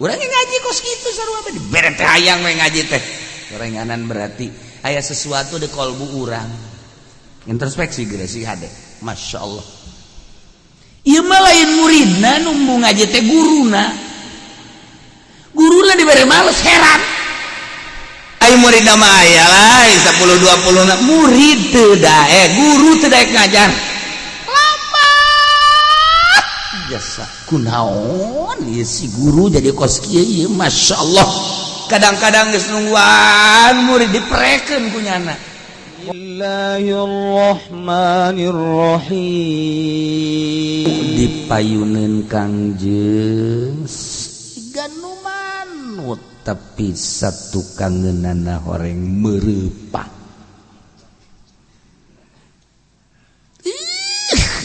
urang ngaji kos kitu sarua teh bere teh hayang we ngaji teh gorenganan berarti aya sesuatu di kolbu urang introspeksi geura sih hade masyaallah ieu mah lain muridna numbu ngaji teh guruna dibere males heran ai murid mah aya lain 10 20 na murid teu daek guru teu daek ngajar lambat jasa kunaon ieu si guru jadi kos kieu ieu masyaallah kadang-kadang geus nungguan murid diprekeun ku nyana Bismillahirrahmanirrahim dipayuneun Kangjeng siga nu manut tapi satu kangenana horeng mereupak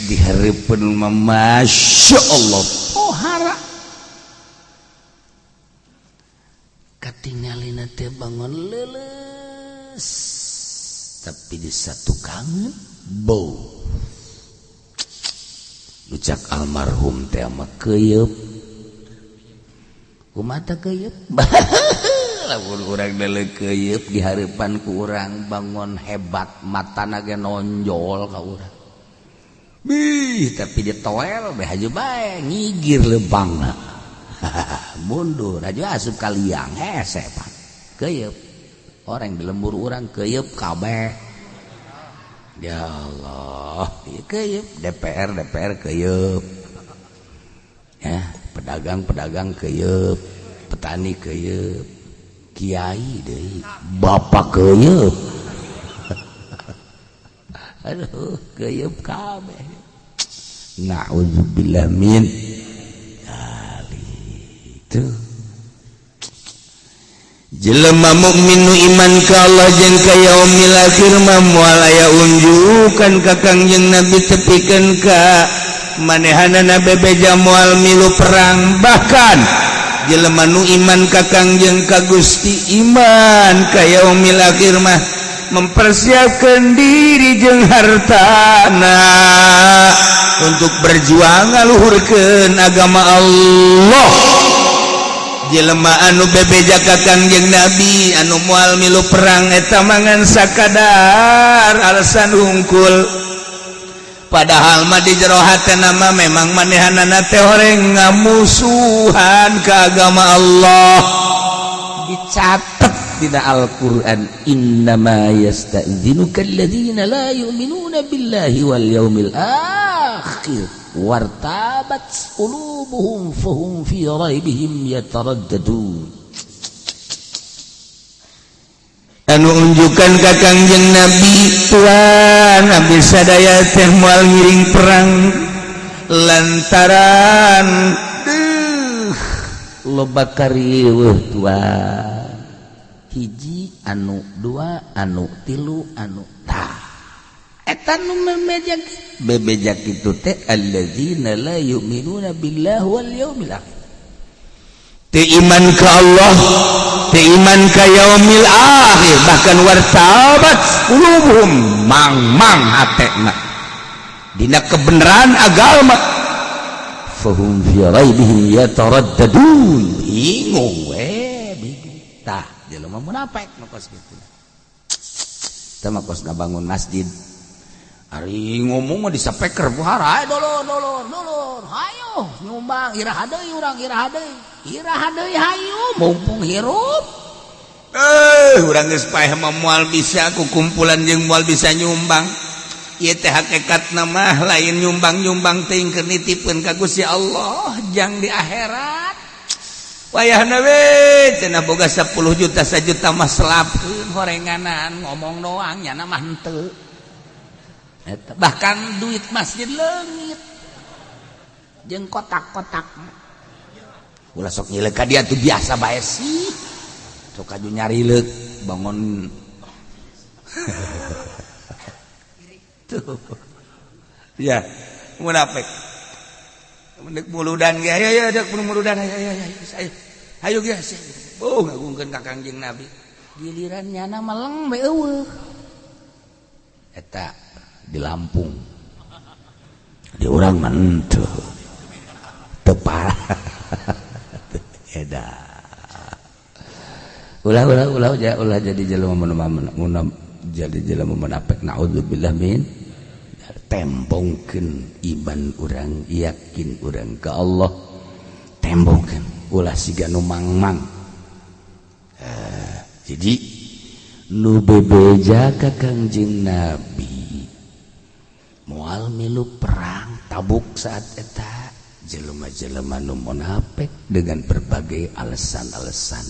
dihareupeun mah masyaallah pohara katingalina teh bangun leuleus tapi di satu kangen bau lucak almarhum teh mah keuyeub kumata keuyeub lamun urang deuleu keuyeub di hareupan ku urang bangun hebat matana ge nonjol ka urang bih tapi ditoel beh haju bae ngigir lebangna mundur aja asup ka liang hese pan keuyeub orang di lembur urang keuyeub kabeh ya Allah ieu keuyeub DPR keuyeub ya pedagang keuyeub petani keuyeub kiai deui bapak keuyeub aduh keuyeub kabeh naudzubillah min itu jelema mukmin nu iman ka Allah jeung ka yaumil akhir mah moal aya unjukan ka Kangjeng Nabi tepikeun ka manehanana bebeja moal milu perang bahkan jelema nu iman ka Kangjeng ka Gusti iman ka yaumil akhir mah mempersiapkan diri jeung hartana untuk berjuang ngaluhurkeun agama Allah jelema anu bebeja ka Kangjeng Nabi anu moal milu perang eta mangan sakadar alasan hungkul padahal mah di jero hatena mah memang manehanana teh horeng ngamusuhan ka agama Allah dicatet dina Al-Qur'an innama yasta'dzinuka alladzina la yu'minuna billahi wal yaumil akhir wartabat qulubuhum fahum fi raibihim yataraddadun anu unjukan ka Kangjeng Nabi tuan Nabi sadaya teh moal ngiring perang lantaran loba karieuh tuan hiji anu dua anu tilu anu tah eta nu memejak bebejak kitu teh alladzina la yu'minuna billahi wal yaumil akhir teu iman ka Allah teu iman ka yaumil akhir bahkan wartabat qulubuhum mang hatena dina kebenaran agama fahum fi raibihim yataraddadun bingung tah jelema munafik makos kitu teh makos ngabangun masjid ari ngomong mah disapeker buhara dolor hayo nyumbang iraha deui urang iraha deui hayo mumpung hirup urang geus paeh mah moal bisa ku kumpulan jeung moal bisa nyumbang ieu teh hakikatna mah lain nyumbang teh keur nitipkeun ka Gusti Allah jang di akhirat wayahna we cenah boga 10 juta 1 juta mah selapkeun horenganan ngomong doang nyana mah henteu bahkan duit masjid leungit jeung kotak-kotak ulah sok nyileuk ka dia tuh biasa bae sih sok aju nyarileuk bangun tuh ya munafik mendek muludan ge ayo dek muludan ayo ge ngagungkeun ka Kangjeng Nabi giliran nyana meleng bae eueuh eta di Lampung di urang mah teu parah ulah jadi jelema jadi jelema munafik naudzubillah min tembongkeun iman urang yakin urang ka Allah tembongkeun ulah siga nu mangmang jadi nu bebeja ka Kangjeng Nabi moal milu perang Tabuk saat eta jelema-jelema nu munafik dengan berbagai alasan-alasan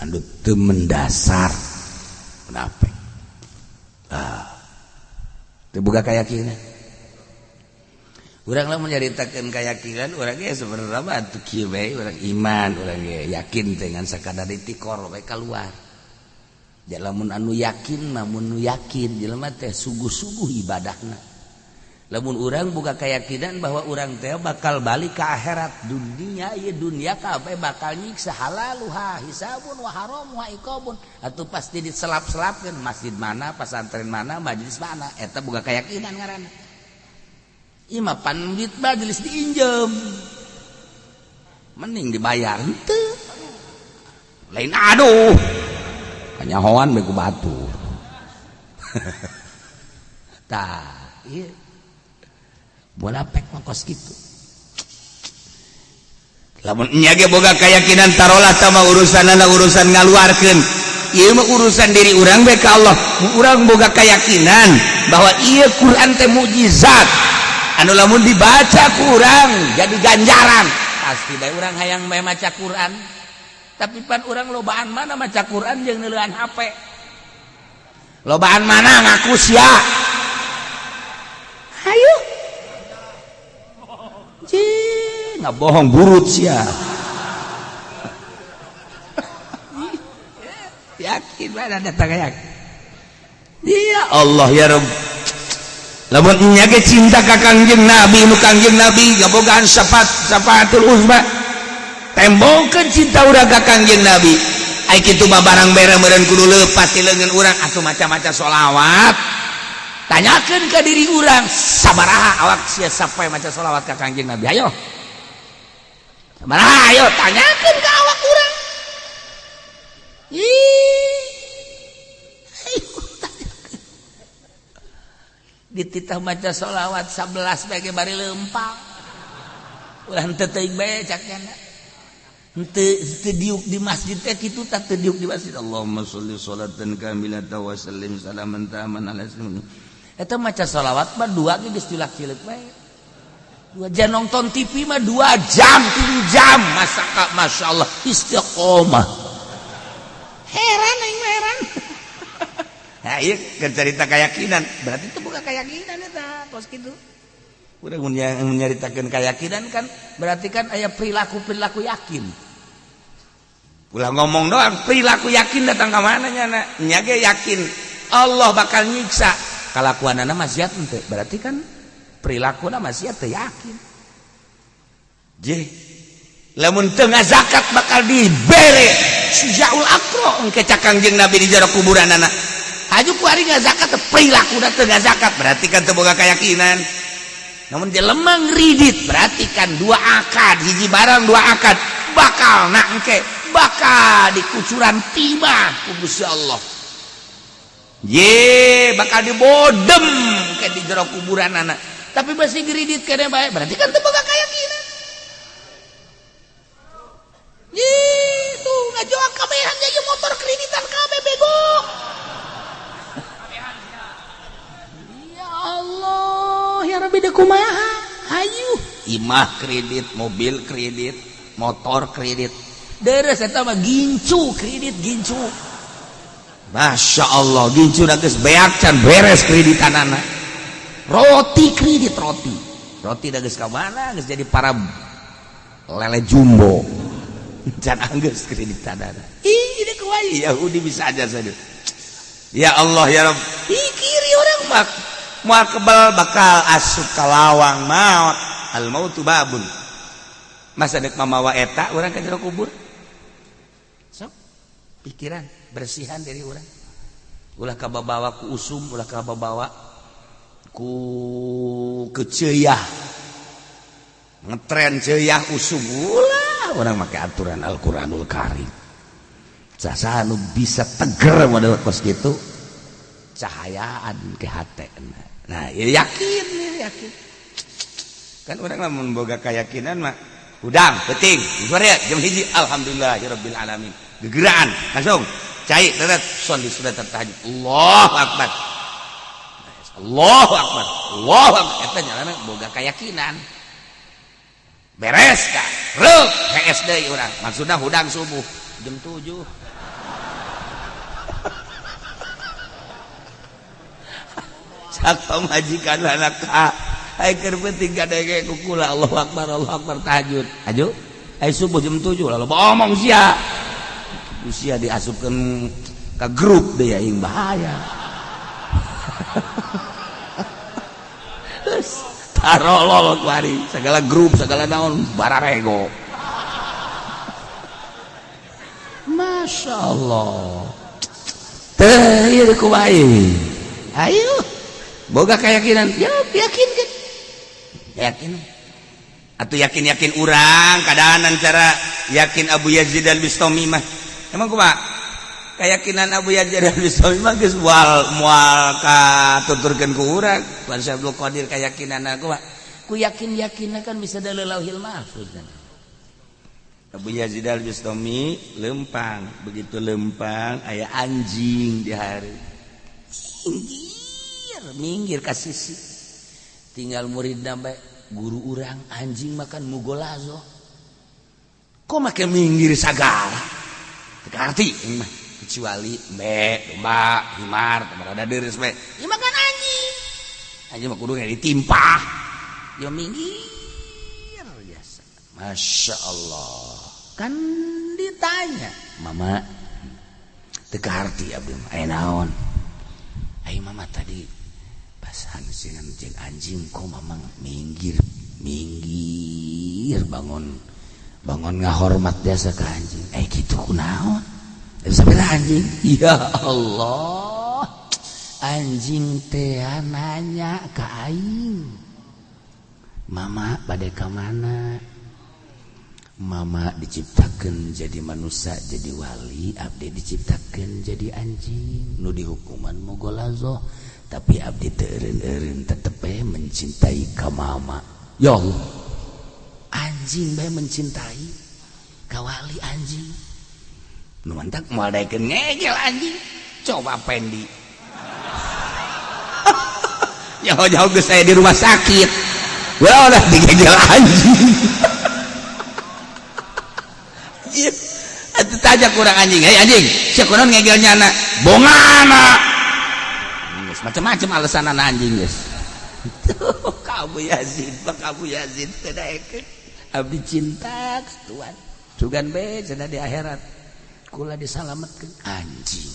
anu teu mendasar munafik teu boga keyakinan urang lamun nyaritakeun keyakinan urang ge sebenarnya mah atuh kieu bae urang iman urang ge yakin dengan sakadar ditikor bae keluar lamun anu yakin namun nu yakin jelema teh sungguh-sungguh ibadahna lamun urang boga keyakinan bahwa urang teh bakal balik ke akhirat dunia ieu dunia kabeh bakal nyiksa halaluha hisabun wa haram wa iqabun atuh pasti diselap-selapkeun masjid mana pesantren mana majelis mana eta boga keyakinan ngaranna ieu mah pandit majelis diinjem mending dibayar henteu lain aduh kanyahoan bae ku batur tah ieu munafik mah kos kitu lamun nya ge boga keyakinan tarolah sama urusan ngaluarkeun ieu mah urusan diri urang bae ka Allah urang boga keyakinan bahwa ieu Quran teh mukjizat anu lamun dibaca ku urang jadi ganjaran pasti bae urang hayang bae maca Quran tapi pan urang lobaan mana maca Quran jeung neulean HP lobaan mana ngaku sia hayu nggak bohong burut sia yakin mana datang yakin ya Allah ya Rabb lamun nya ge cinta ka Kangjeng Nabi nu Kangjeng Nabi gabogaan syafaatul uzma tembongkeun cinta urang ka Kangjeng Nabi ai kitu mah barang bere meureun kudu leupas ti leungeun urang atuh maca-maca sholawat tanyakeun ka diri urang sabaraha awak sia sapoe maca sholawat ka Kangjeng Nabi ayo sabaraha ayo tanyakeun ka awak urang dititah maca sholawat 11 bage bari lempang ulah henteu teuing bae cakna henteu diuk di masjid teh kitu tah teu diuk di masjid Allahumma sholli sholatan kamilatan wa sallim salaman taman ala sayyidina eta maca sholawat mah 2 ge geus cilak-cileuk bae 2 jam nonton TV mah 2 jam 3 jam masyaallah istiqomah heran aing mah heran nah ieu keur cerita keyakinan berarti itu bukan keyakinan eta tos kitu urang mun nyaritakeun keyakinan kan berarti kan aya perilaku yakin ulah ngomong doang perilaku yakin datang ka mana nya nya ge yakin Allah bakal nyiksa kalakuanana maksiat henteu berarti kan perilakuna maksiat teu yakin je lamun teu ngazakat bakal dibere sujaul akro engke ca Kangjeng Nabi di jero kuburanana aju ku ari ngazakat teu perilakuna teu ngazakat berarti kan teu boga keyakinan namun jelema ngridit berarti kan 2 akad hiji barang 2 akad bakal na engke bakal dikucuran timah ku Gusti Allah ye bakal dibodem ke di jero kuburan anak tapi masih geridit kene bae berarti kan teu boga keyakinan ye tuh ngajoak kabehan jadi motor kreditan kabeh bego ya Allah ya Rabbi da kumaha hayu imah kredit mobil kredit motor kredit deres eta mah gincu kredit gincu Masya Allah gincu geus beak can beres kreditanana roti kredit roti da geus ka mana geus jadi para lele jumbo can anggeus kreditanana ih ini kuai Yahudi bisa aja saja ya Allah ya Rabb pikiri orang mah moal kebal bakal asup ka lawang maut al mautu babun masa dek mamawa eta urang ka jero kubur sok pikiran bersihan dari urang ulah kababawa ku usum ulah kababawa ku keceuyah ngetren ceuyah usum ulah orang pakai aturan Al-Quranul Karim sasa anu bisa teger model kos gitu cahayaan ke hati nah ya yakin kan orang lamun boga keyakinan mah udang penting suara jam hiji alhamdulillahirabbil alamin gegeraan langsung cai tetet son di sudah tahajud Allahu akbar eta nyalana boga keyakinan beres kah reuk PSD urang maksudna hudang subuh jam 7 sak majikan anak ai keur penting kadenge kukula Allahu akbar tahajud aju ai subuh jam 7 lalu omong sia usia diasupkeun ka grup deui aing bahaya tarolol kuari segala grup segala naon bararego Masya Allah teh ieu kumaha ayo boga keyakinan ya yakin atau yakin urang kadaanan cara yakin Abu Yazid al-Bistami mah emang kumaha keyakinan Abu Yazid al-Bistami mah geus moal katuturkeun ku urang Tuan Syekh Abdul Qadir keyakinanna kumaha ku yakin-yakinna kan bisa da Lauhil Mahfuz kan Abu Yazid al-Bistami lempang begitu lempang aya anjing di hari minggir ka sisi tinggal murid nambe guru urang anjing makan mugolazo kok make minggir sagala teu arti mah kecuali domba himar tamara deres we ieu makan anjing mah kudu ditimpa yo minggir biasa Masya Allah kan ditanya mama teu arti abdi mah aya naon ai mama tadi dengan jeng anjing kok mamang minggir bangun ngahormat biasa ke anjing gitu kunaon sampai anjing ya Allah anjing teh nanya ke aing mama bade ka mana mama diciptakan jadi manusia jadi wali abdi diciptakan jadi anjing nu dihukuman mugolazo tapi abdi teureun tetep mencintai ka mama ya Allah anjing bae mencintai ka wali anjing nu mantak moal daekeun ngegel anjing coba pendi jauh-jauh geus saya di rumah sakit udah digegel anjing atuh tajak kurang anjing anjing sia kunaon ngegelnya anak bongana macam-macam alasan anak anjing guys Abu Yazid tedaekeun abdi cinta Tuhan sugan be cenah di akhirat kula disalametkeun anjing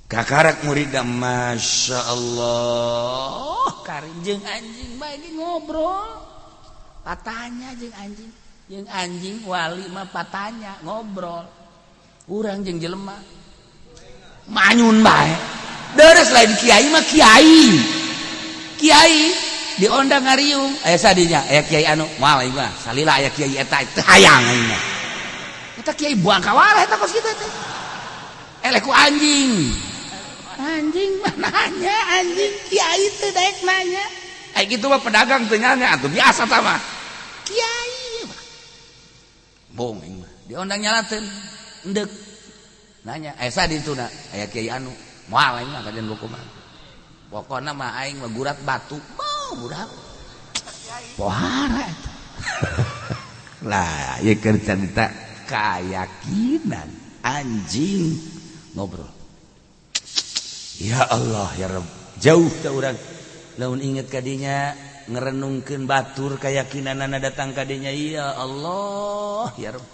kakarak muridna Masya Allah karim jeung anjing bae ngobrol patanya jeung anjing wali mah patanya ngobrol urang jeung jelema manyun bae deres lain kiai mah kiai diondang ngariung aya sadinya aya kiai anu moal ieu mah salila aya kiai eta teu hayang aing mah eta kiai buang kawalah eta kos kitu teh eleh ku anjing mah nanya anjing kiai teu daek nanya aya kitu mah pedagang teu nanya atuh biasa tah mah kiai mah bong aing mah diondang nyalateun endek nanya aya sadituna aya kiai anu moal aing mah kajen hukuman pokona mah aing mah gurat batu budak pohara eta lah ieu keur cerita keyakinan anjing ngobrol ya Allah ya Rabb jauh teh urang lamun inget kadinya ngerenungkeun batur keyakinanna datang kadinya ya Allah ya Rabb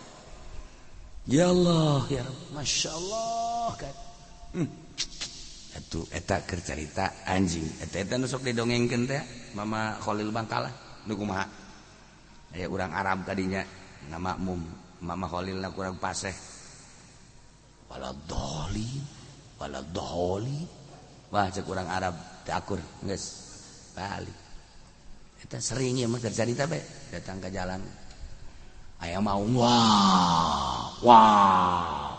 ya Allah ya Rabb Masya Allah kan atuh eta keur carita anjing eta nu sok didongengkeun teh Mama Khalil Bangkalan nu kumaha aya urang Arab kadinya nama Mama Khalilna kurang paseh waladhdallin wah cek urang Arab teu akur geus balik eta sering ieu mah keur carita bae datang ka jalan aya mau wah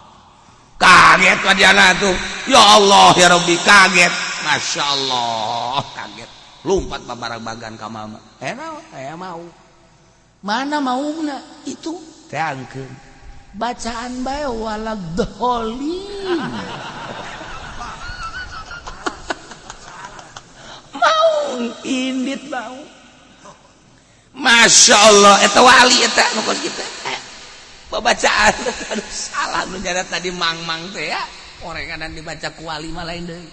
kaget wadiana tuh ya Allah ya Rabbi kaget Masya Allah kaget lumpat babarag-bagan ka mama aya mau mana mauna itu teangkeun bacaan bae waladhdallin mau indit mau Masya Allah eta wali eta nu kos kitu babacaan aduh salah nu nyana tadi mang-mang teh ya orenganan dibaca ku wali mah lain deui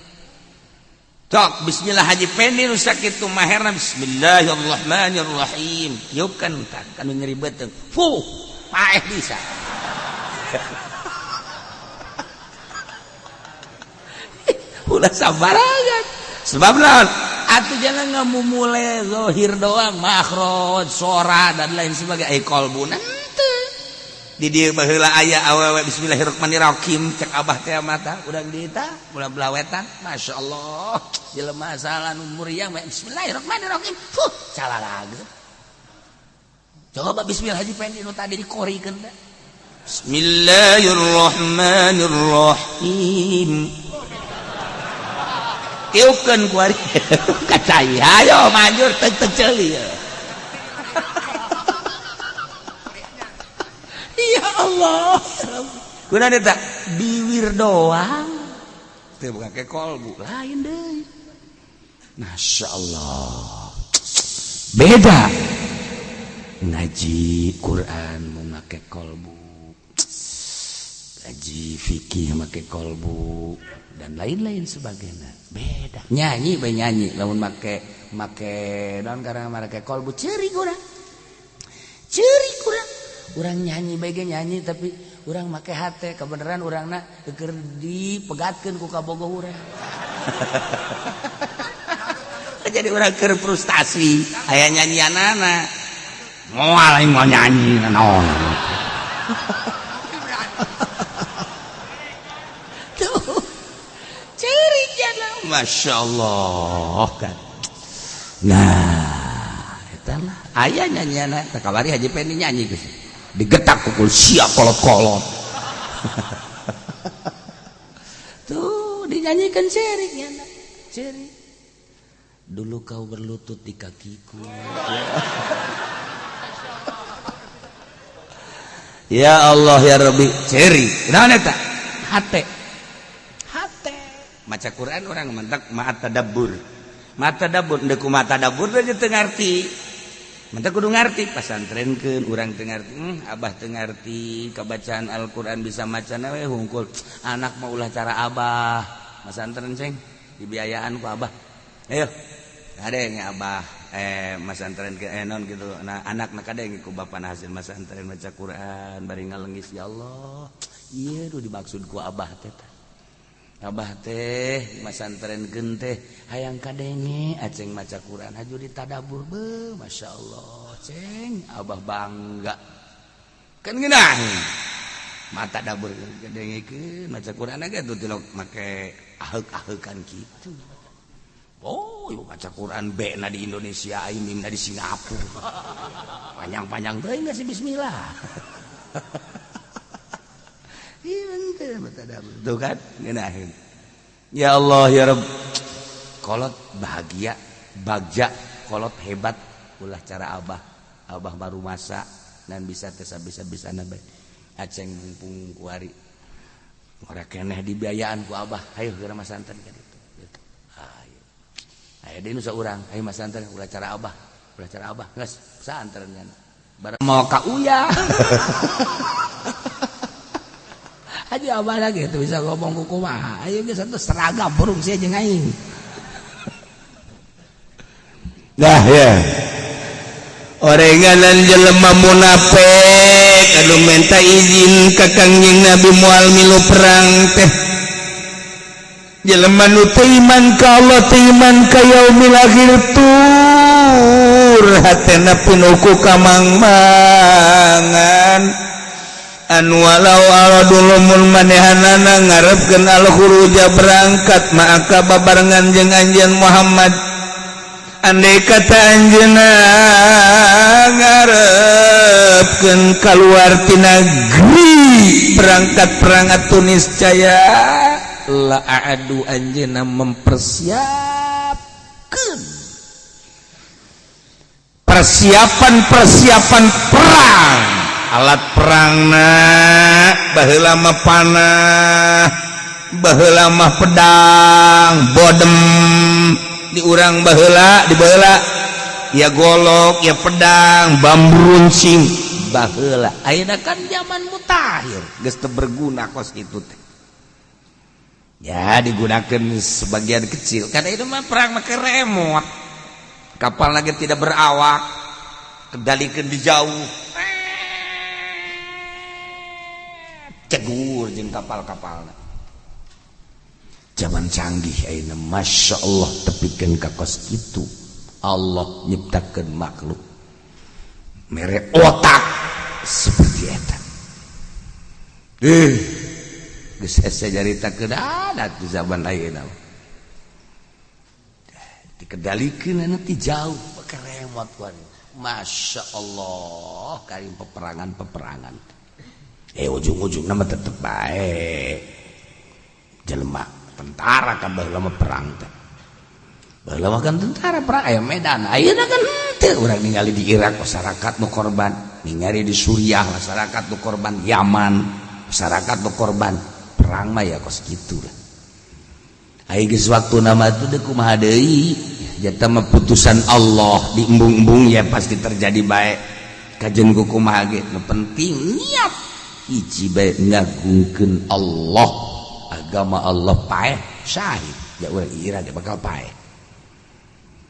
cok bismillah haji pendi nu sakitu maherna bismillahirrahmanirrahim tiupkan utak kanu nyeribeuteung paeh bisa ulah sabarangan sebab naon atuh jangan ngamumule zahir doang makhraj sora dan lain sebagainya qalbuna henteu di dieu baheula aya awewe bismillahirrahmanirrahim cek abah teh mata urang di eta ulah belawetan masyaallah jelema asal anu muriang bismillahirrahmanirrahim salah lagi coba bismillah haji pendi nu tadi dikorikeun da bismillahirrahmanirrahim tiupkeun ku ari kacai ayo manjur teg-teg ceuli ya Allah kunaon eta biwir doang teu bukan ke kolbu lain deui Masya Allah beda ngaji Quran mau make kolbu ngaji fikih make kolbu dan lain-lain sebagainya beda nyanyi bae nyanyi lamun make naon karena make kolbu ceurik urang nyanyi bae ge nyanyi tapi urang make hate kebenaran urangna keur dipegatkeun ku kabogoh urang jadi urang keur frustasi aya nyanyianana moal aing mau nyanyi naon Masya Allah kan nah itulah ayah nyanyiana takabari haji pendi nyanyi guys digetak pukul siap kolot-kolot tuh dinyanyikan cerik cerik dulu kau berlutut di kakiku ya Allah ya Rabbi cerik nah neta hate maca Quran orang mentak mata tadabbur ndek ku mata tadabbur aja teu ngarti mentak kudu ngarti pasantrenkeun urang teu ngarti abah teu ngarti kabacaan Al-Qur'an bisa macana we hungkul anak mah ulah cara abah masantren ceng dibiayaan ku abah ayo kadeng abah masantren ke non gitu nah anak na kadeng ku bapana hasil masantren maca Quran bari ngalengis ya Allah ieu nu dimaksud ku abah teh abah teh masantrenkeun teh hayang kadenge aceng maca Quran haju ditadabur be Masya Allah ceng abah bangga kan geunah mata dabur kadengekeun maca Quran ge tuh tilok make aheuk-aheukan kitu oh yuk maca Quran be na di Indonesia aing mim na di Singapura panjang-panjang teuing geus bismillah tuh kan ngenahin ya Allah ya Rabb kolot bahagia bagja kolot hebat ulah cara abah baru masa dan bisa bisa nabe aceng mumpung kuari ora keneh dibiayaan ku abah ayo geura masantren ka ditu ayo deui nu saurang ayo masantren ulah cara abah geus santrenna bareng mau ka uya aja abah lagi tuh bisa ngomong kumaha ayo geus atuh seragam burung sia jeung aing nah ya orenganan jelema munafik anu minta izin ka Kangjeng Nabi moal milu perang teh jelema nu teu iman ka Allah teu iman ka yaumil akhir tur hatena penuh ku kamangmangan anu walau aradulumul manehanana ngarepkeun al-khuruja berangkat maka babarengan jeung anjeun Muhammad andai kata anjeunna ngarepkeun kaluar ti negeri berangkat perang atuh niscaya la a'adu anjeunna mempersiapkeun persiapan perang alat perangna baheula mah panah baheula mah pedang bodem di urang baheula di baheula ya golok ya pedang bambu runcing baheula ayeuna kan zaman mutakhir geus teu berguna kos kitu teh ya digunakan sebagian kecil karena itu mah perang make remote kapal lagi tidak berawak kendalikan di jauh cegur jeung kapal-kapalna zaman canggih ayeuna masya Allah tepikeun ka kos kitu Allah nyiptakeun makhluk mere otak seperti eta geus hese jaritakeun ada di zaman ayeuna dikendalikeun anu ti jauh pake remote kuari masya Allah karim peperangan ujung-ujungna mah tetep bae jelema tentara kan baheula mah perang teh baheula mah kan tentara perang aya medan ayeuna kan teu urang ningali di Irak masyarakat nu korban ningali di Suriah masyarakat nu korban Yaman masyarakat nu korban perang mah ya kos kitu lah aya geus waktuna mah teh kumaha deui jata mah putusan Allah diembung-embung ya pasti terjadi bae kajen ku kumaha ge nu penting niat hiji bae ngagungkeun Allah agama Allah paeh syahid ya urang ira ge bakal paeh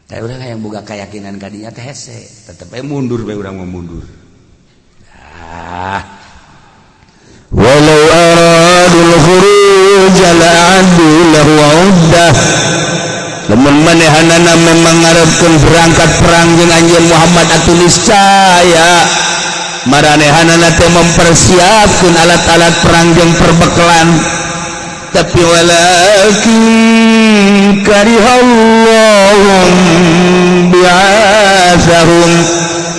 teh urang hayang boga keyakinan ka dinya teh hese tetep bae mundur bae urang mah mundur walau aradul khuruj la'adu lahu uddah lamun manehanana memang ngarepkeun berangkat perang jeung anjeun Muhammad atuh niscaya maranehanana teh mempersiapkeun alat-alat perang jeung perbekalan tapi walakin karihallahum bi'atsahum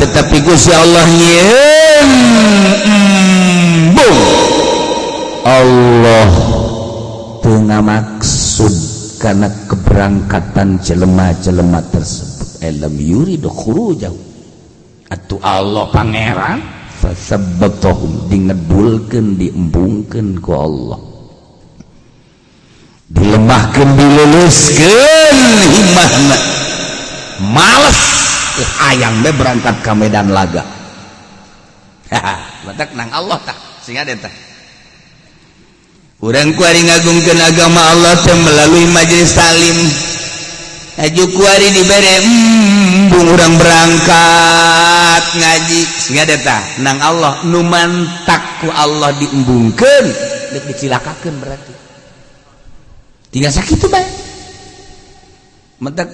tetapi Gusti Allah nyieun Allah teu ngamaksud kana keberangkatan jelema-jelema tersebut alam yuridu khurujahu atuh Allah pangeran fasabbatahum dingedulkeun diembungkeun ku Allah dilemahkeun diluluskeun himmahna males hayang be berangkat ka medan laga batak nang Allah tah singa teh urang kuari ngagungkeun agama Allah teh melalui majelis taklim aju kuari dibere bung urang berangkat ngaji singa tah nang Allah nu mantak ku Allah diembungkeun deuk dicilakakeun berarti tinggal sakitu bae mentek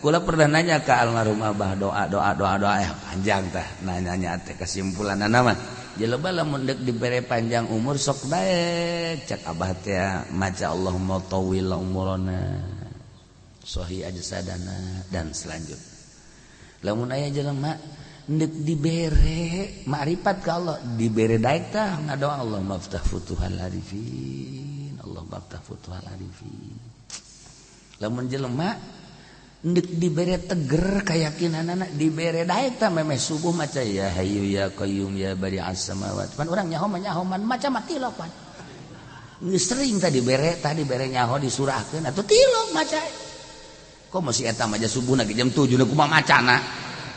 kula pernah nanya ke almarhum Abah doa ya panjang tah nanya teh kesimpulanna mah jelema lamun deuk dibere panjang umur sok bae cek Abah teh maca Allahumma tawil umurana sahih ajsadana dan selanjutnya lamun aya jelema deuk dibere makrifat ka Allah dibere daek tah ngadoa Allah maftah futuhal arifin Allah maftah futuhal arifin lamun jelema ndek dibere teger keyakinanana dibere daek tah memeh subuh maca ya hayyu ya qayyum ya bari'as samawati pan urang nyaho man maca mati lopan geus sering tah dibere nyaho disurahkeun atuh tilok maca kok masih eta maca subuhna ge jam 7 na kumaha macana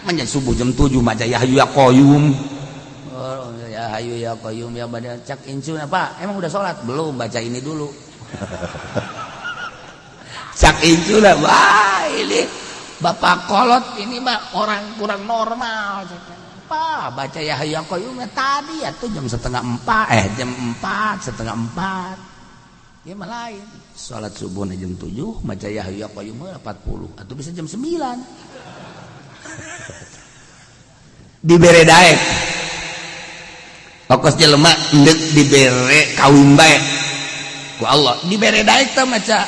manya subuh jam 7 maca ya hayyu ya qayyum ya hayyu ya qayyum ya bari'as cak incun apa emang udah salat belum baca ini dulu cak incun wah ini bapak kolot ini mah orang kurang normal apa baca ya hayyu ya qayyum tadi atuh jam 3:30 jam 4:30 ya mah lain salat subuhna jam 7 baca ya hayyu ya qayyum 40 atuh bisa jam 9 dibere daek pokos jelema deuk dibere kawin bae ku Allah dibere daek teh maca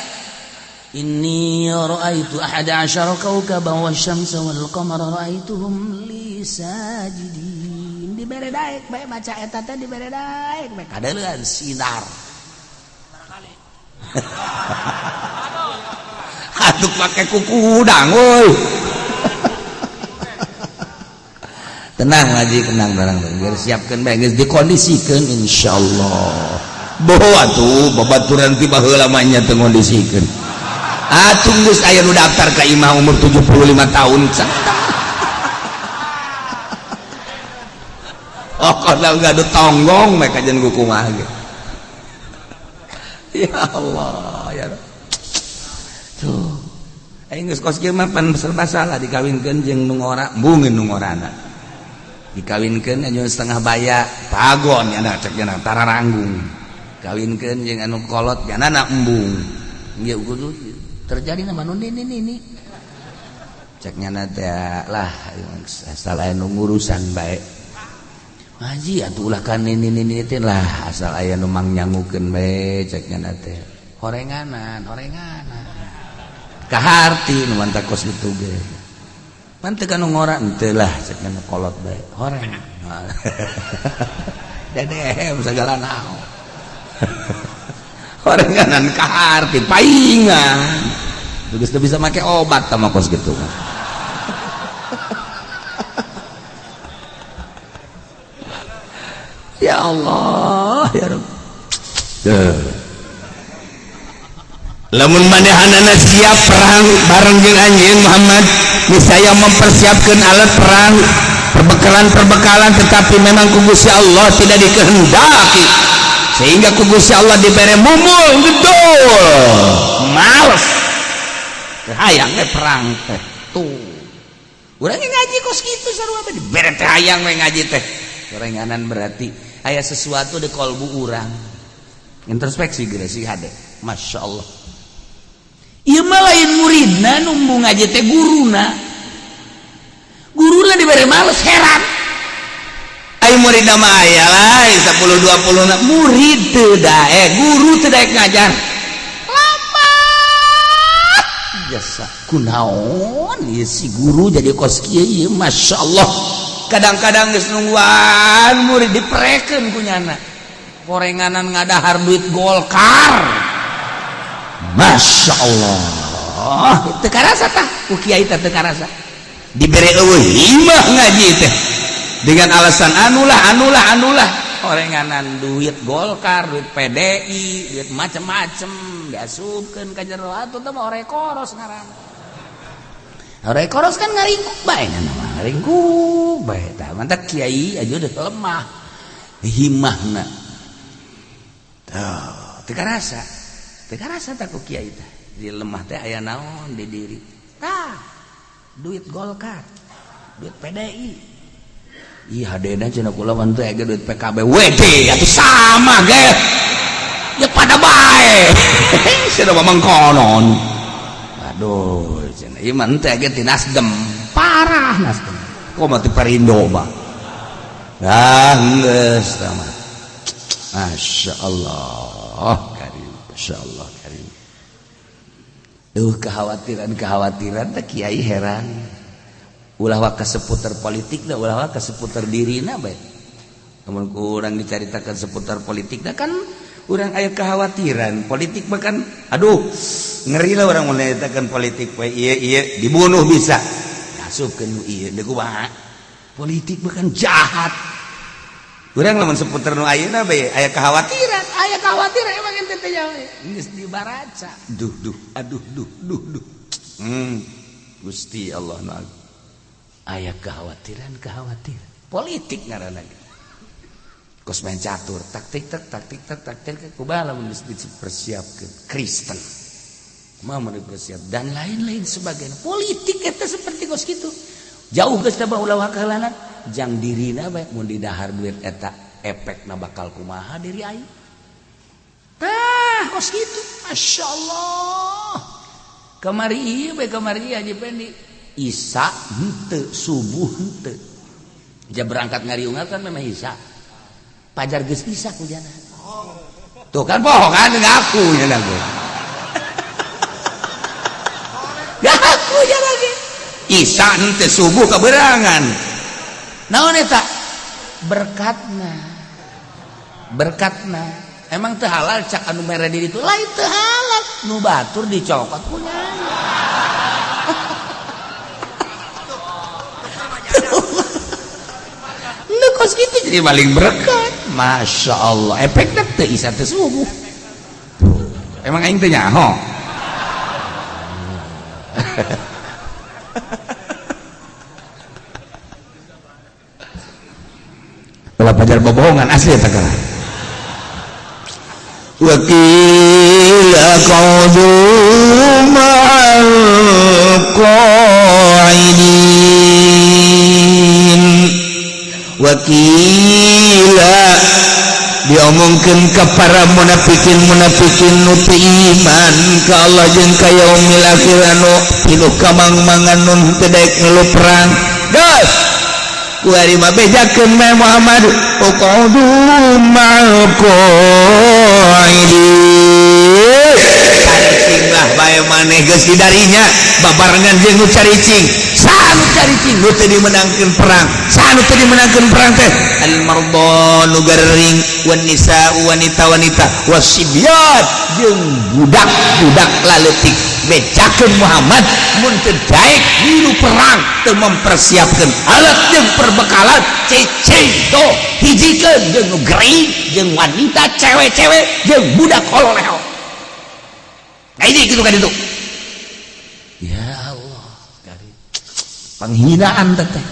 inni ra'aitu ahada asyara kawkaban wasyamsa wal qamara ra'aituhum li sajidin. Dibere daek bae maca eta teh dibere daek bae kadeuleun sinar. Atuh make kuku udang euy. Tenang ngaji tenang barang biar siapkeun bae geus dikondisikeun insyaallah. Boho atuh babaturan ti baheula mah nya teu ngondisikeun. Atuh geus aya nu daftar ka imah umur 75 tahun. Oh kalau enggak ada tonggong mereka jangan kumaha ge. Ya Allah ya. Tuh. Aing geus kos kieu mah pan serba salah dikawinkeun jeung nu ngora, embungeun nu ngorana. Dikawinkeun anu setengah baya, pagon nya cek nya tararanggung. Kawinkeun jeung anu kolot janana embung. Ieu kudu terjadi nama nu ini. Cek nya teh lah asal aya nu ngurusan bae. Haji atuh ulah kan ini teh lah asal aya nu mang nyangukeun bae cek nya teh. Horenganan. Kaharti nu mantap kos kitu ge. Mantep kan ngora henteu lah cek nya kolot bae. Horeng. Dedeh segala naon. Horenganan kaharti paingan. Geus teu bisa make obat tah kos kitu. Ya Allah ya Rabb. Lamun manehanana siap perang bareng jeung anjeun Muhammad, niscaya mempersiapkan alat perang, perbekalan tetapi memang ku Gusti Allah tidak dikehendaki. Sehingga ku Gusti Allah dibere mumul gedul. Males. Hayang we perang teh. Tuh. Urang ngaji kos kitu sarua teh dibere teh hayang we ngaji teh. Gorenganan berarti aya sesuatu di kalbu urang. Introspeksi geus sih hade. Masyaallah. Ieu mah lain muridna nu ngaji teh guruna. Guruna dibere males heran. Ai muridna mah aya lain 10 20 na murid teu dae, guru teu daek ngajar. Lama. Jasa kunaon ieu si guru jadi kos kieu ieu masyaallah. Kadang-kadang geus nungguan murid diperekeun ku nyana. Porenganan ngadahar duit Golkar. Masya Allah teu karasa tah ku kiai teh teu karasa dibere eueuh himah ngaji teh dengan alasan anulah orenganan duit Golkar, duit PDI, duit macem-macem diasupkeun ka jero atuh teh mah ore koros ngaranna. Ore koros kan ngaringkuk bae mah ngaringkuk bae tah mantap kiai aja udah lemah himahna. Teu karasa tak ku kiai teh di lemah teh aya naon di diri tah duit Golkar, duit PDI. Ih hadena cenah kula mah teh aya duit PKB WD atuh sama ge ya pada bae cenah mangkonon. Aduh cenah ieu mah teh aya ti Nasdem parah Nasdem kok mah ti Perindo mah geus tah mah masyaallah. Insyaallah karim. Kekhawatiran teh kiai heran. Ulah wa seputar politik da ulah wa seputar dirina bae. Namun urang dicaritakan seputar politik da kan urang aya kekhawatiran politik bahkan aduh ngeri lah urang mun nyaritakeun politik we ieu dibunuh bisa. Asupkeun ieu deuk kumaha. Politik bahkan jahat. Urang lamun seputar nu ayeuna bae aya kekhawatiran emang ente teh jauh geus dibaraca aduh Gusti Allah nu aya kekhawatiran politik ngaranna kos main catur taktik kumaha lamun geus dipersiapkeun Kristen kumaha mun dipersiap dan lain-lain sebagainya politik eta seperti kos kitu jauh geus teh ulah wakalanan jang dirina bae mun didahar duit eta efekna bakal kumaha diri aing. Tah kos kitu masyaallah. Kamari Haji Pendi Isya henteu subuh henteu. Ja berangkat ngariungan kan memang Isya. Pajar geus Isya ku jana. Tuh kan poho kan ngaku nya gue. Isya teh subuh kaberangan. Naon eta? Berkatna. Emang teu halal cak anu mere di ditu? Lain teu halal. Nu batur dicokot ku nyai. Lu kos gitu jadi paling berkat. Masya Allah. Efeknya teu isya teu subuh. Emang aing teu nyaho. Kalau pajar bohongan asli ya takkan. Wakila qaudu ma'al qaidin. Wakila diomongkeun ka para munafikin nu teu iman ka Allah jeung ka yaumil akhir anu pinuh kamangmangan nun teu daek ngeulu perang. Gas kuari mah bejakeun me Muhammad uqudu ma'al qaidin. Caricing lah bae maneh geus didarinya babarengan jeung nu caricing. Saha nu caricing nu teu dimenangkeun perang. Saha nu teu dimenangkeun perang teh? Al mardha nu gering wan nisa wanita-wanita wasibyan jeung budak-budak laleutik. Bejakeun Muhammad mun teu daek milu perang teu mempersiapkeun alat jeung perbekalan cicing tuh hijikeun jeung nu gering jeung wanita cewek-cewek jeung budak hololeho. Ini kitu kan itu. Ya Allah, kari penghinaan teh.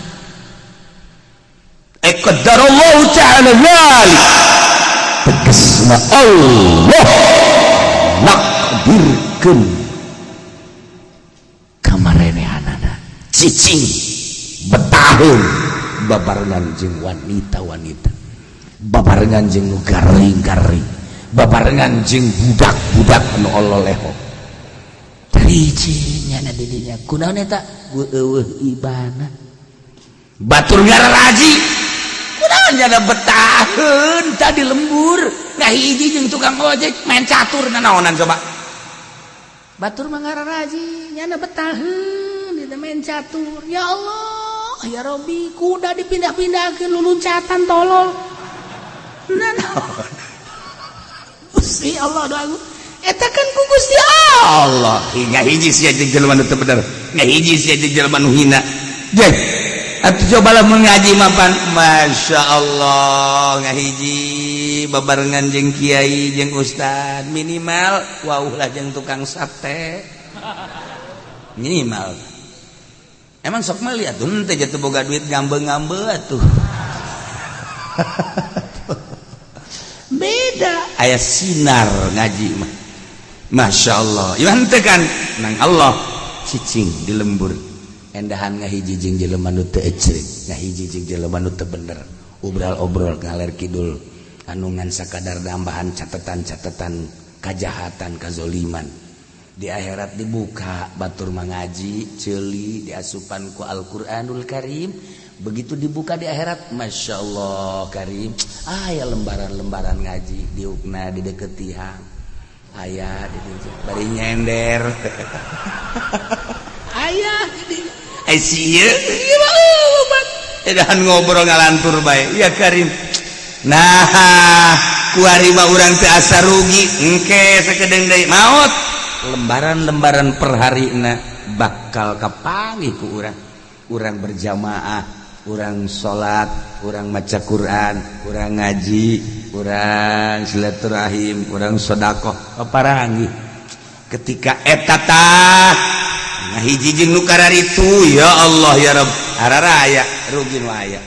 Qadarallahu ta'ala dzalik. Tegasna Allah nakdirkeun kamarenehanana cicing betaheun babarengan jeung wanita-wanita, babarengan jeung nu garing-garing, babarengan jeung budak-budak anu ololeho. Hiji nyana di dinya kunaon eta? Eueuh ibana batur ngararaji kunaon nyana betaheun tadi lembur ngahiji jeung tukang ojek main catur nanaonan coba batur mah ngararaji nyana betaheun di main catur. Ya Allah ya Robbi kuda dipindah-pindahkeun luluncatan tolol nanaon Gusti Allah doaku eta kan ku Gusti Allah. Ngahiji sia jeung jelema nu teu bener, ngahiji sia jeung jelema nu hina. Jeh, atuh cobalah mengaji mapan. Masya Allah, ngahiji babarengan jeung kiai jeung ustad minimal wauh lah jeung tukang sate. Minimal. Emang sok mah lihat tuh teh jatuh boga duit ngambe-ngambe atuh. Beda aya sinar ngaji mah. Masya Allah, iman tekan nang Allah cicing di lembur endahan ngahiji jeung jelema nu teu eceuh, ngahiji jeung jelema nu teu bener, obrol-obrol ngaler kidul anu ngan sakadar nambahan catatan-catatan kajahatan kazoliman. Di akhirat dibuka batur mangaji ceuli diasupan ku Al-Qur'anul Karim. Begitu dibuka di akhirat, Masya Allah Karim, aya lembaran-lembaran ngaji diukna di deket tihang. Ayah bari nyender ayah sia edahan ngobrol ngalantur bae ya Karim. Nah kuari mah urang teu asa rugi engke sakedeung deui maot lembaran-lembaran per harina bakal kapanggih ku urang berjamaah, urang salat, urang maca Quran, urang ngaji, urang silaturahim, urang sedekah paparanggih. Ketika eta tah ngahiji jeung nu kararitu ya Allah ya Rabb hararaya rugi nu aya.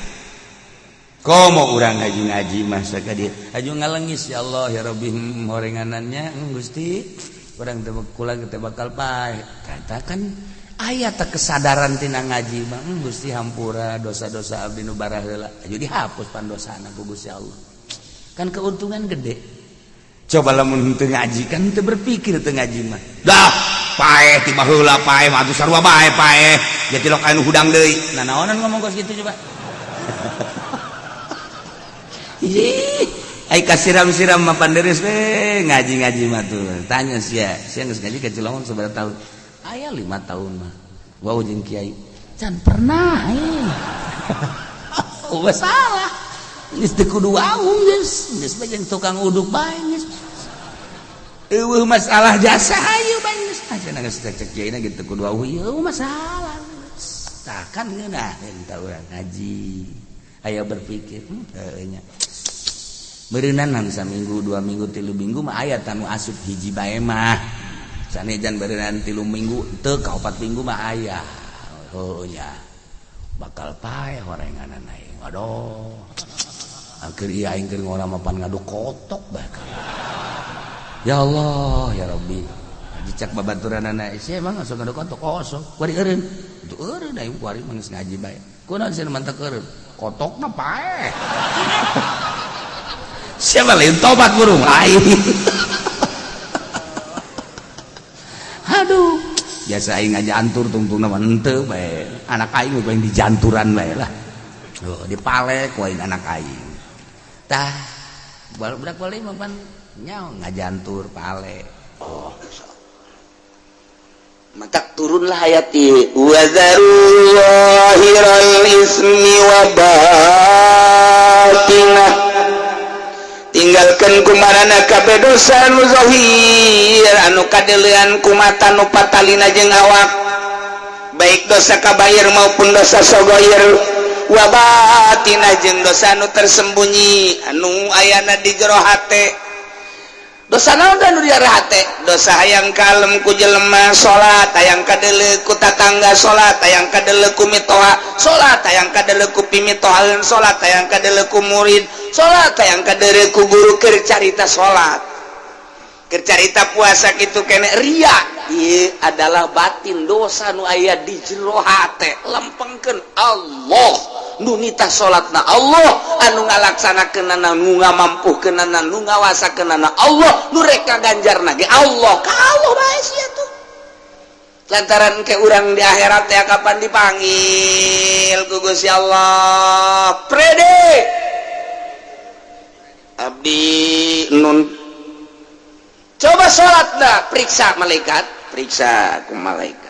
Komo urang ngaji mah sakadieu aju ngalengis ya Allah ya Rabbi horenganannya Gusti urang teh kula teh bakal pae. Katakan aya teh kesadaran tina ngaji mah Gusti hampura dosa-dosa abdi nu barah heula aju dihapus pandosana ku Gusti Allah. Kan keuntungan gede. Coba lamun teu ngaji kan teu berpikir teu ngaji mah. Dah pae ti baheula pae mah atuh sarua bae pae. Jadi lok anu hudang deui. Nah naonan ngomong kos kitu coba. Ai kasiram-siram mah panderis we ngaji-ngaji mah tuh. Tanya sia geus ngaji ka Cilongon sabaraha tahun? Aya 5 tahun mah. Wau jeung kiai. can pernah salah geus teu kudu aung geus bajang tukang uduk bae geus eueuh masalah jasa hayu bae geus aja geus cek jaina gitu kudu aung eueuh masalah tah kan geunah eta urang ngaji aya berpikir nya beureunan saminggu 2 minggu 3 minggu mah aya tanu asup hiji bae mah sanejan beureunan 3 minggu teu ka 4 minggu mah aya oh nya bakal pae horenganan aing aduh angker ieu aing keur ngora mapan ngaduk kotok bakal ya Allah ya Rabbi dicak babaturanana sia emang asup ngaduk kotok kosong kuari eureun itu eureun aing kuari mah geus ngaji bae kunaon sia mantek eureun kotokna pae siapa lain tobat burung aing aduh biasa aing ngajantur tungtungna mah henteu bae anak aing mah yang dijanturan bae lah dipalek ku aing anak aing tah budak balik mah pan nyaho ngajantur palek matak turunlah ayat ieu wa zarullahiral ismi wa batinah tinggalkan kumarana kabeh dosa anu zahir anu kadeulean ku mata nu patalina jeung awak baik dosa kabair maupun dosa sagoir wa batinah jeung dosa anu tersembunyi anu ayana di jero hate dosa naon anu di jero hate dosa hayang kalem ku jelema salat hayang kadeuleu ku tatangga salat hayang kadeuleu ku mitoha salat hayang kadeuleu ku pimitohaeun salat hayang kadeuleu ku murid salat hayang kadeuleu ku guru keur carita salat keur carita puasa kitu kene ria ieu adalah batin dosa nu aya di jero hate lempengkeun Allah nu nita salatna Allah anu ngalaksanakeunana nu ngamampuhkeunana nu ngawasakeunana Allah nu rek ganjarna ge Allah ka Allah bae sia tuh lantaran ke urang di akhirat teh kapan dipanggil ku Gusti Allah prede abdi nun coba salatna periksa malaikat periksa ku malaikat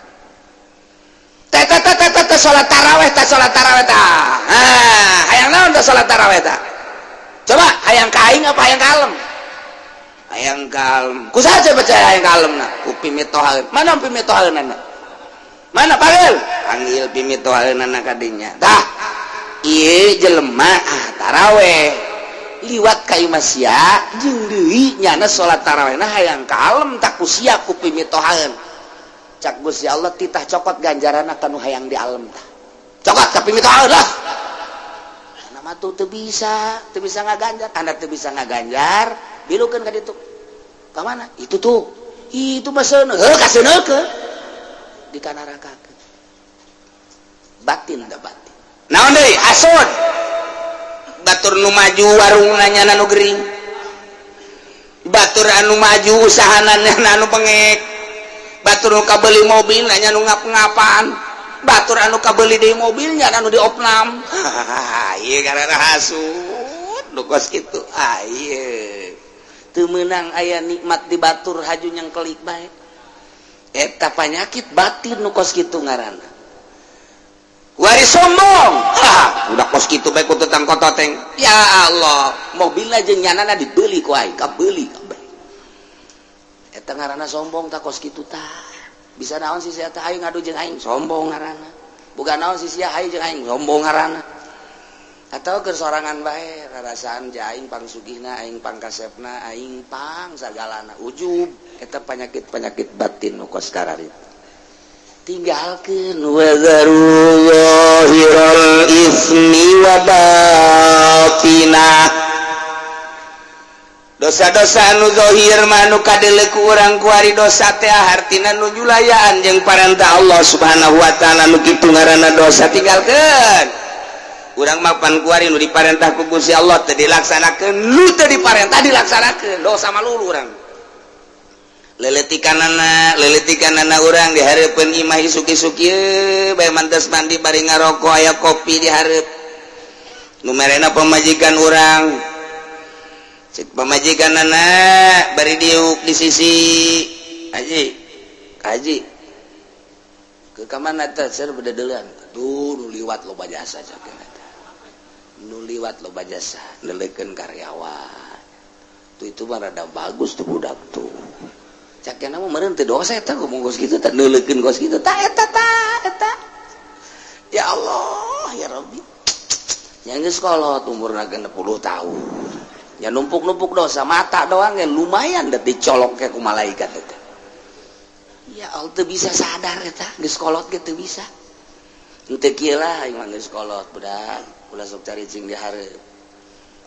tata salat tarawih ta hayang naon ta salat tarawih ta coba hayang ka aing apa hayang kalem hayang kalem kusaha percaya hayang kalemna ku pimitohaeun mana pimitohaeunana mana panggil pimitohaeunana ka dinya tah ieu jelema tarawih liwat ka imah sia jeung deui nyana salat tarawihna hayang kalem tak ku sia ku pimitohaeun cak Gusti Allah titah cokot ganjaranna kanu hayang di alam tah cokot ka pimitohaeun lah nama tuh teu bisa ngaganjar anda teu bisa ngaganjar bilukeun ka ditu ka mana itu tuh itu mah seuneu heuh kaseuneukkeun dikanarakakeun batin da batin naon deui asod batur nu maju warungna nyana nu gering batur anu maju usahanana anu bengek batur anu kabeuli mobil nya nu ngap-ngapan batur anu kabeuli deui mobilnya anu diopnam ieu karana hasud nu kos kitu ieu teu meunang aya nikmat di batur haju nyengkelik bae eta panyakit batin nu kos kitu ngaranna wari sombong udah kos kitu bae ku tetang kototeng ya Allah mobilna jeung nyanana dibeuli ku aing kabeuli kabeh eta ngaranna sombong tak kos kitu tah bisa naon si sia teh aing ngadu jeung aing sombong ngaranna boga naon si sia hayu jeung aing sombong ngaranna atau keur sorangan bae rarasaan ja aing pangsugihna aing pangkasepna aing pang sagalana ujub eta penyakit batin nu kos kararit tinggalkeun wa zarullahiral ismi wa batinah dosa-dosa anu zahir mah nu kadeuleu ku urang ku ari dosa teh hartina nu julayaan jeung parentah Allah Subhanahu wa taala nu kitu ngaranna dosa tinggalkeun urang mah pan ku ari nu diparentah ku Gusti Allah teu dilaksanakeun nu teu diparentah dilaksanakeun dosa malulu urang leletikanana urang di hareupeun imah isuk-isuk ieu bae mantes mandi bari ngarokok aya kopi di hareup nu merena pamajikan urang cek pamajikanana bari diuk di sisi haji ke ka mana teh seur bedeuleun tuh nu liwat loba jasa cakeun eta nu liwat loba jasa neleukeun karyawan tuh itu mah rada bagus tuh budak tuh cakeuna mah meureun teu dosa eta ngomong kos kitu teh neulekeun kos kitu tah eta ya Allah ya Rabbi yang geus kolot umurna 60 tahun ya numpuk-numpuk dosa mata doang yang lumayan da dicolok ke ku malaikat eta ya Allah teu bisa sadar eta geus kolot ge teu bisa teu kieu lah aing mah geus kolot budak ulah sok cari cing di hareup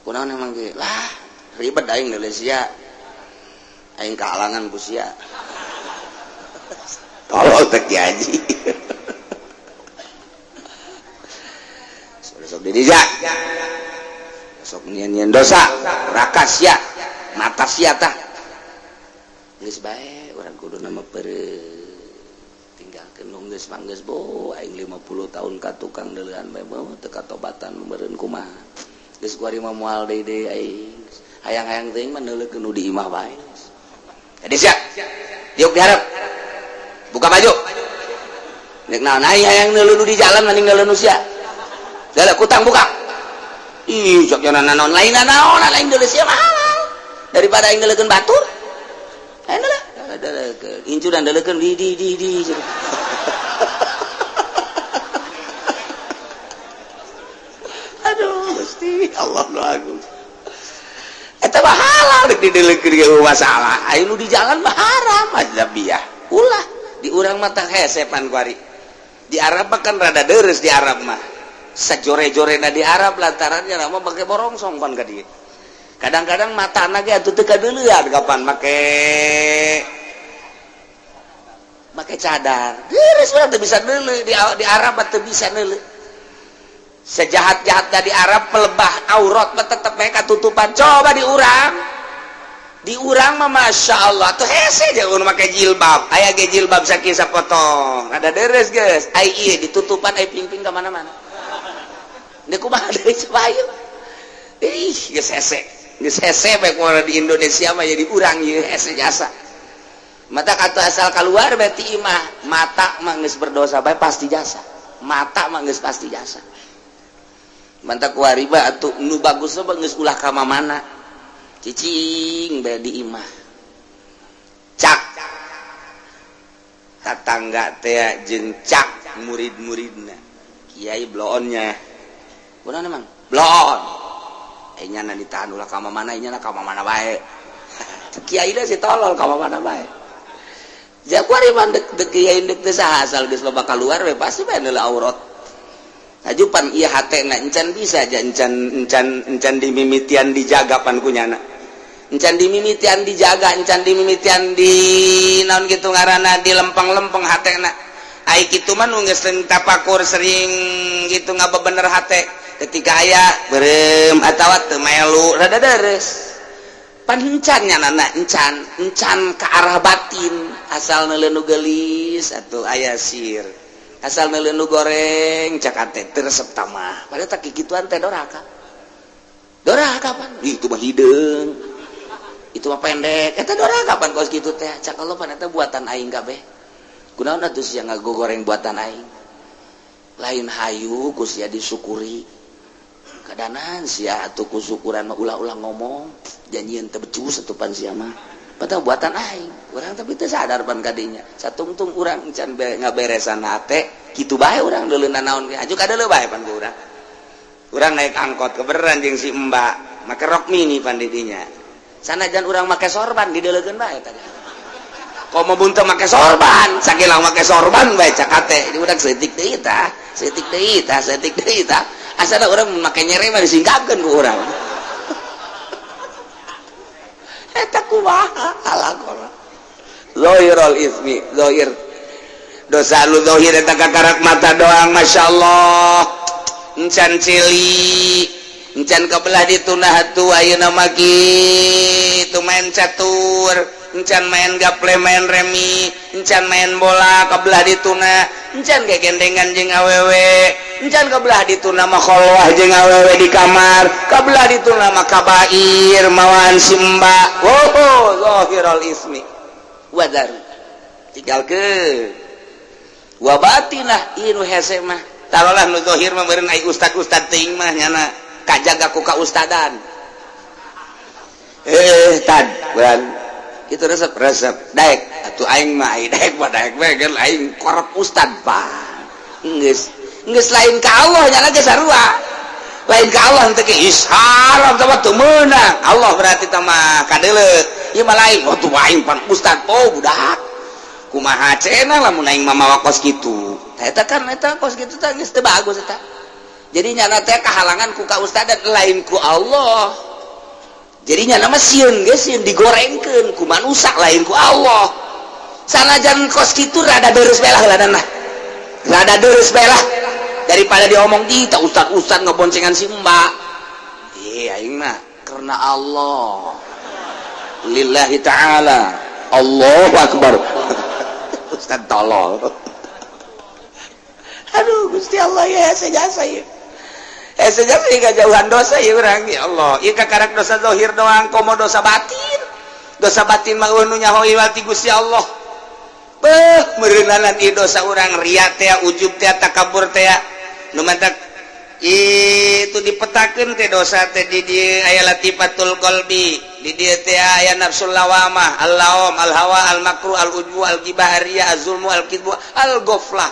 kunaon emang ge lah ribet aing neuleus sia aing kahalangan ku sia tolol teh Ki Haji sok didija sok nyian dosa raka sia mata sia tah geus bae urang kudu nama tinggalkeun nu geus manggeus bo aing 50 tahun ka tukang deuleuhan bae teu katobatan meureun kumaha geus kuari mah moal deui aing hayang-hayang teuing mah neulekeun nu di imah bae jadi sia diuk diharap buka baju nek naon aing hayang neuleuh nu di jalan mending neuleuh nu sia galak kutang buka ih sok jangan naon lain deuleuh sia mahal daripada aing neuleukeun batur ayeuna lah incuran deuleukeun di aduh Gusti Allah nu agung eta mah halal rek dideuleukeun ge masalah aya nu di jalan mah haram ajabiyah ulah di urang mah tah hesepan kuari di Arab kan rada deres di Arab mah sajore-jorena di Arab lantarannya nama pakai borongsong pan ka dieu kadang-kadang matana ge atuh teu kadeuleuan kapan make cadar deres urang teu bisa deuleuh di Arab teu bisa deuleuh sejahat-jahatna di Arab pelebah aurat mah tetep bae katutupan coba di urang mah Masya Allah tuh hese aja urang make jilbab aya ge jilbab sakieu sapotong rada deres geus ai ieu ditutupan ai ping-ping ka mana-mana dia kumaha dari Cipayu geus hese bae kumaha di Indonesia mah jadi urang ieu hese jasa mata kata asal keluar berarti imah mata mah geus berdosa bae pasti jasa mata mah geus pasti jasa manta kuari ba atuh nu bagus mah geus ulah ka mana cicing bae di imah cak tatangga teh jeung cak murid-muridna kiai bloonnya kunaon emang bloon nya na ditahan ulah ka mana nya na ka mana bae kiai da si tolol ka mana bae ja kuari mah dek kiai dek teh saha asal geus loba keluar we pasti bae neuleuh aurat ajupan ieu hatena encan bisa aja encan dimimitian dijaga pan kunyana encan dimimitian dijaga encan dimimitian di naon kitu ngaranna di lempeng-lempeng hatena ai kitu mah nu geus tapakur sering gitu ngabebener hate ketika aya berem atawa teu melu rada deres pan encan nyanana encan ke arah batin asal neuleuh nu geulis atuh aya sir asal neuleuh nu goreng cakate teu resep tamah padahal tak kikituan teh doraka pan itu mah hideung itu mah pendek eta doraka pan kos kitu teh cak Allah pan eta buatan aing kabeh kunaon atuh sia ngagogoreng buatan aing lain hayu ku sia disyukuri kadanan sia atuh ku syukuran mah ulah-ulah ngomong janjieun teu becus atuh pan sia mah padahal buatan aing urang tapi teu sadar pan kadinya satungtung urang can ngaberesan hate kitu bae urang deuleuhna naon ge aju kadeuleuh bae pan ku urang naik angkot kebeneran jeung si Mbak make rok mini pan didinya sanajan urang make sorban dideuleukeun bae tah kok mau buntu make sorban sakilang make sorban bae cakate di udah setik deui tah asana urang make nyere mah disingkapkeun ku urang eta kumaha alaqora zahirul ismi zahir dosa lu zahir eta kakarak mata doang masyaallah encan cili encan kabelah ditunah atuh ayeuna mah kitu main catur encan main gaple main remi encan main bola kabelah dituna encan gegendengan jeung awewe encan kabelah dituna mah kholwah jeung awewe di kamar kabelah dituna mah kabair mawan simba zahirul ismi wadar tinggalkeun wa batinah inu hese mah taruhlah nu zahir mah beureun ai ustad teuing mah nyana kajaga ku ka ustadan tad bulan itu resep daek atuh aing mah ai daek bae geus aing korep ustad pa geus lain ka Allah nyana ge sarua lain ka Allah teh ge isharam sama teu meunang Allah berarti teh mah kadeuleut ieu mah lain oh tuh aing pan ustad budak kumaha cenah lamun aing mah mawa kos kitu eta kan eta kos kitu teh geus teu bagus eta jadi nyana teh kahalangan ku ka ustadan lain ku Allah jadi nyana mah sieun geus sieun digorengkeun ku manusia lain ku Allah sanajan kos kitu rada deres belah heulanan mah rada deres belah daripada diomong di tak ustad ngeboncengan si mbak aing mah karena Allah lillahi ta'ala Allahu akbar ustad tolol aduh Gusti Allah ya sejasa ya sejasa ya jauhan dosa ya urang ya Allah ieu kakarak dosa zahir doang komo dosa batin mah nu nyahoi wati Gusti Allah meureunanan ieu dosa urang ria teh ujub teh takabur teh nu mantak itu dipetakeun teh dosa teh di dieu aya latifatul qalbi di dieu teh aya nafsul lawamah al-lawam al-hawa al-makruh al-ujbu al-ghibah ar-riya az-zulmu al-kidbu al-ghaflah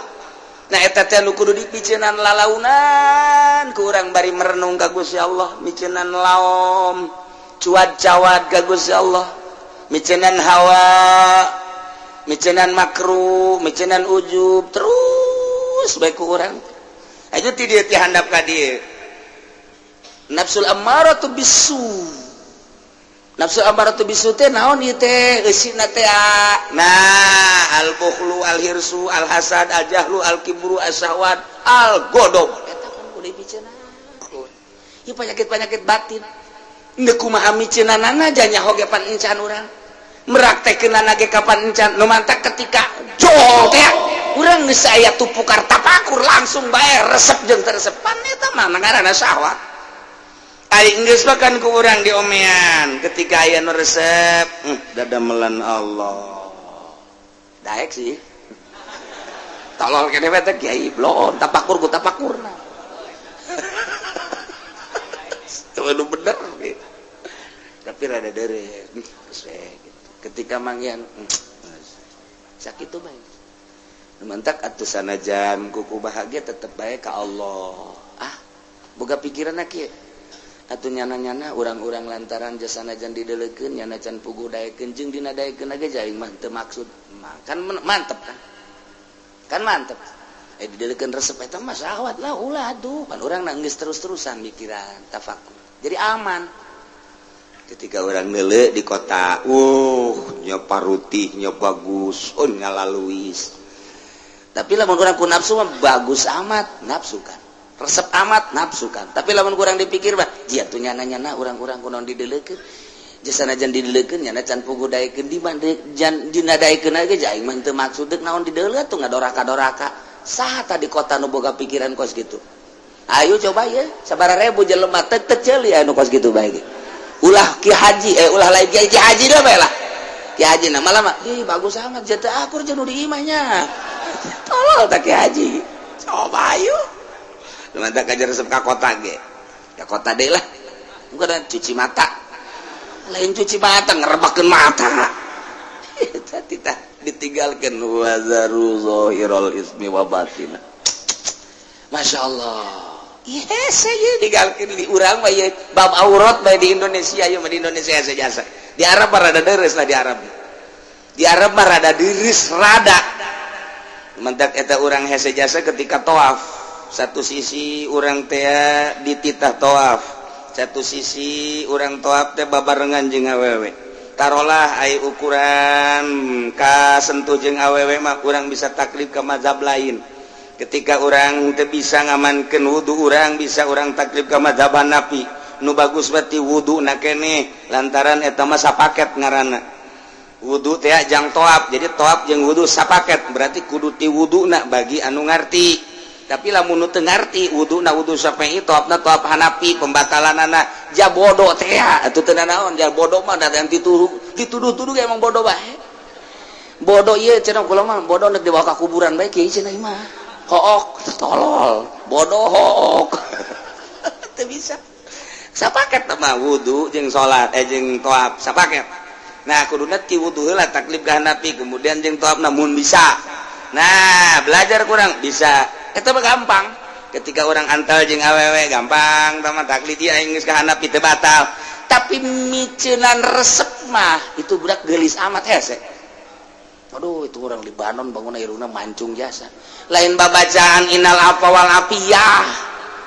nah eta teh nu kudu dipiceunan lalaunan ku urang bari merenung ka Gusti Allah miceunan laom cuad-cawad ka Gusti Allah miceunan hawa miceunan makruh miceunan ujub terus bae ku urang aja ti dieu teh handap ka dieu nafsul ammaratu bisu nafsu ammaratu bisu teh naon ieu teh eusina teh nah al bukhlu al hirsu al hasad al jahlu al kibru as-sahwat al godob eta kan kudu dipiceunan ieu penyakit batin neu kumaha miceunanana nya hoge pan encan urang meraktekeunana ge kapan encan nu mantak ketika jol teh urang geus aya tupukar tapakur langsung bae resep jeung teu resep pan eta mah ngaranna syahwat ari geus makan ku urang diomean ketika aya nu resep dadamelan Allah daek sih tolol kene teh kiai blon tapakur ku tapakurna itu bener gitu. Tapi rada deres ketika manggian sakit tuh baik mantak atuh sanajan kuku bahagia tetep baik ka Allah boga pikiran kieu atuh nyana-nyana urang-urang lantaran jasanajan didelekeun nyana can puguh daekeun jeung dina daekeun ge jaing mah teu maksud kan mantep kan mantep didelekeun resep eta mah syahwat lah ulah atuh pan urang na geus terus-terusan mikiran tafakur jadi aman ketika orang neuleuh di kota nya parutih nya bagus nya laluis tapi lamun urang ku nafsu mah bagus amat nafsu kan resep amat nafsu kan tapi lamun kurang dipikir mah jieu atuh nyana-nyana urang-urang kunaon dideleukeun jasana jan dideleukeun nyana can puguh daekeun di jan dina daekeun ge jaing mah teu maksud deuk naon dideuleuh atuh ngadoraka-doraka saha tadi kota nu boga pikiran kos kitu ayo coba ye sabaraha ribu jelema teu ceuli anu kos kitu bae ge ulah ki haji ulah lain ki haji dah bae lah ki haji na malah mah bagus amat jata akur jeung nu di imahnya tolol tak ki haji coba ayo mantak ka resep ka kota ge ka kota deui lah bukan cuci mata lain cuci mata ngerebakeun mata tah ditinggalkeun wazaru zahirul ismi wa batina masyaallah yes saya tinggalkeun di urang mah ye bab aurat bae di Indonesia ieu mah di Indonesia sejasa di Arab mah rada deres lah di Arab mah rada diris rada mantak eta urang hese jasa ketika tawaf satu sisi urang teh dititah tawaf satu sisi urang tawaf teh babarengan jeung awewe tarolah aya ukuran ka sentuh jeung awewe mah urang bisa taklif ka mazhab lain ketika urang teu bisa ngamankeun wudu urang bisa urang taklif ka mazhab Hanafi nu bagus berarti wuduna keneh lantaran eta mah sapaket ngaranna wudu teh jang toab jadi toab jeung wudu sapaket berarti kudu ti wuduna bagi anu ngarti tapi lamun nu teu ngarti wuduna wudu Syafi'i toabna toab Hanafi pembatalanana ja bodoh teh atuh teu naon ja bodoh mah da yang dituduh-tuduh emang bodoh bae bodoh ieu cenah kula mah bodoh neuk dibawa ka kuburan bae kieu cenah mah hook tolol bodoh teu bisa sapaket mah wudu jeung salat jeung tawaf sapaket. Nah kuduna ti wudu heula taklif ka hanafi kemudian jeung tawaf namun bisa. Nah belajar kurang bisa eta mah gampang. Ketika orang antal jeung awewe gampang tama taklid dia geus ka hanafi teu batal. Tapi micenan resep mah itu budak geulis amat hese. Aduh itu orang Libanon bangun irungna mancung jasa. Lain babacaan innal afa wal afiyah.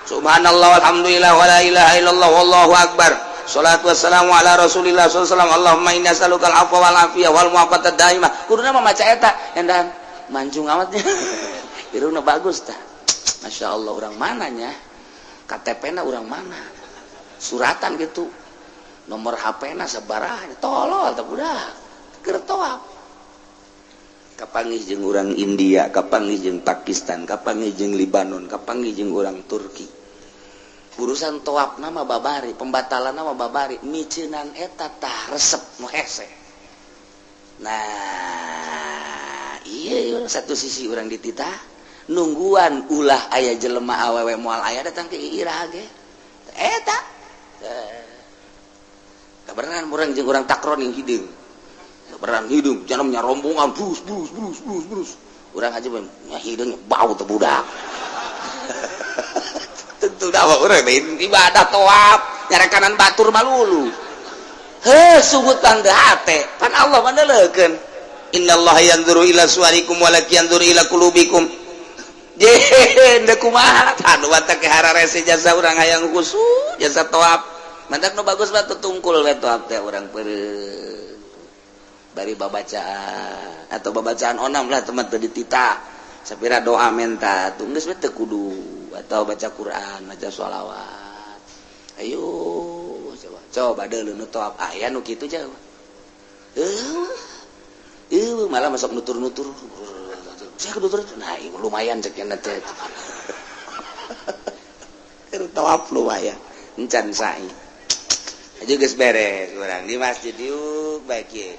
Subhanallah walhamdulillah wala ilaha illallah wallahu akbar. Shalatu wassalamu ala Rasulillah sallallahu alaihi wasallam. Allahumma inna nas'aluka al afwa wal afiyah wal mu'afatad daimah. Kuduna mah maca eta endan mancung amatnya. Irungna bagus tah. Masya Allah orang mananya KTP-na orang mana suratan gitu nomor HP-na sabaraha tolol teh budak keur tawaf kapanggih jeung urang India kapanggih jeung Pakistan kapanggih jeung Libanon kapanggih jeung urang Turki urusan tawaf nama babari pembatalan nama babari micenan eta tah resep nu hese. Nah iya satu sisi urang dititah nungguan ulah ayah jelema awewe moal ayah datang ke irah ge eta kabaran urang jeung urang takron yang hidung kabaran hidung janamnya rombongan brus urang aja nya hidungnya bau teh budak tentu dawa urang ibadah tawaf nyarekanan batur malulu heuh sugut tangga hate pan Allah mandelekeun innallaha yanzuru ila suwarikum wa la yanzuru ila qulubikum. Jende kumaha anu watak hararese jasa urang hayang khusyuk jasa tawaf mantak nu bagus mah tutungkul we tawaf teh urang peureun bari babacaan atau babacaan onam lah teman teu ditita sapira doa menta tunggeus we teu kudu atau baca Quran baca sholawat ayo coba deuleu nu tawaf aya nu kitu jauh malah masuk nutur-nutur saya kedua nah lumayan cek yang nanti tawaf lumayan encan sa'i aja geus beres urang di masjid yuk baik ye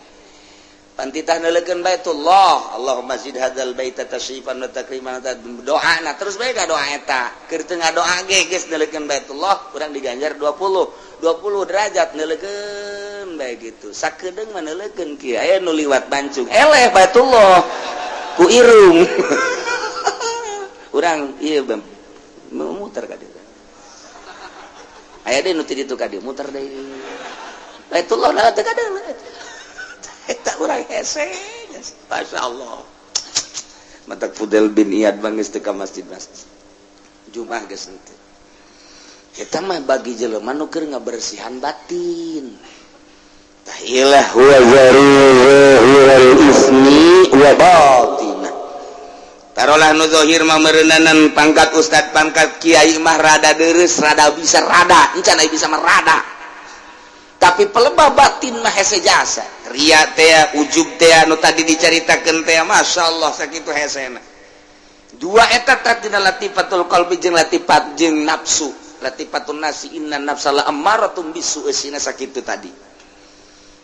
pantitah neulekeun Baitullah Allahumma zid hadzal baita tashrifan wa takriman doana terus bae ka doa eta keur teu ngadoa ge geus neulekeun Baitullah urang diganjar 20 derajat neulekeun bae gitu sakedeung mah neulekeun kieu aya nu liwat bancung eleh Baitullah ku irung urang iya bam muter ka dieu aya deui nu ti ditu ka dieu muter deui Baitullah na teh ka deui eta urang hese masyaallah matak Fudel bin Iyad banggeus teu ka masjid Jumaah geus teu eta mah bagi jelema nu keur ngabersihan batin tahilah wa zarul ismi wa batina tarolah nu zahir mah meureunanan pangkat ustad pangkat kiai mah rada deureus rada bisa rada encan aya bisa mah rada tapi pelebah batin mah hese jasa ria teh ujub teh anu tadi dicaritakeun teh masyaallah sakitu hesena dua eta tatina latifatul qalbi jeung latifat jeung nafsu latifatun nasi inna nafsala ammaratum bisu esina sakitu tadi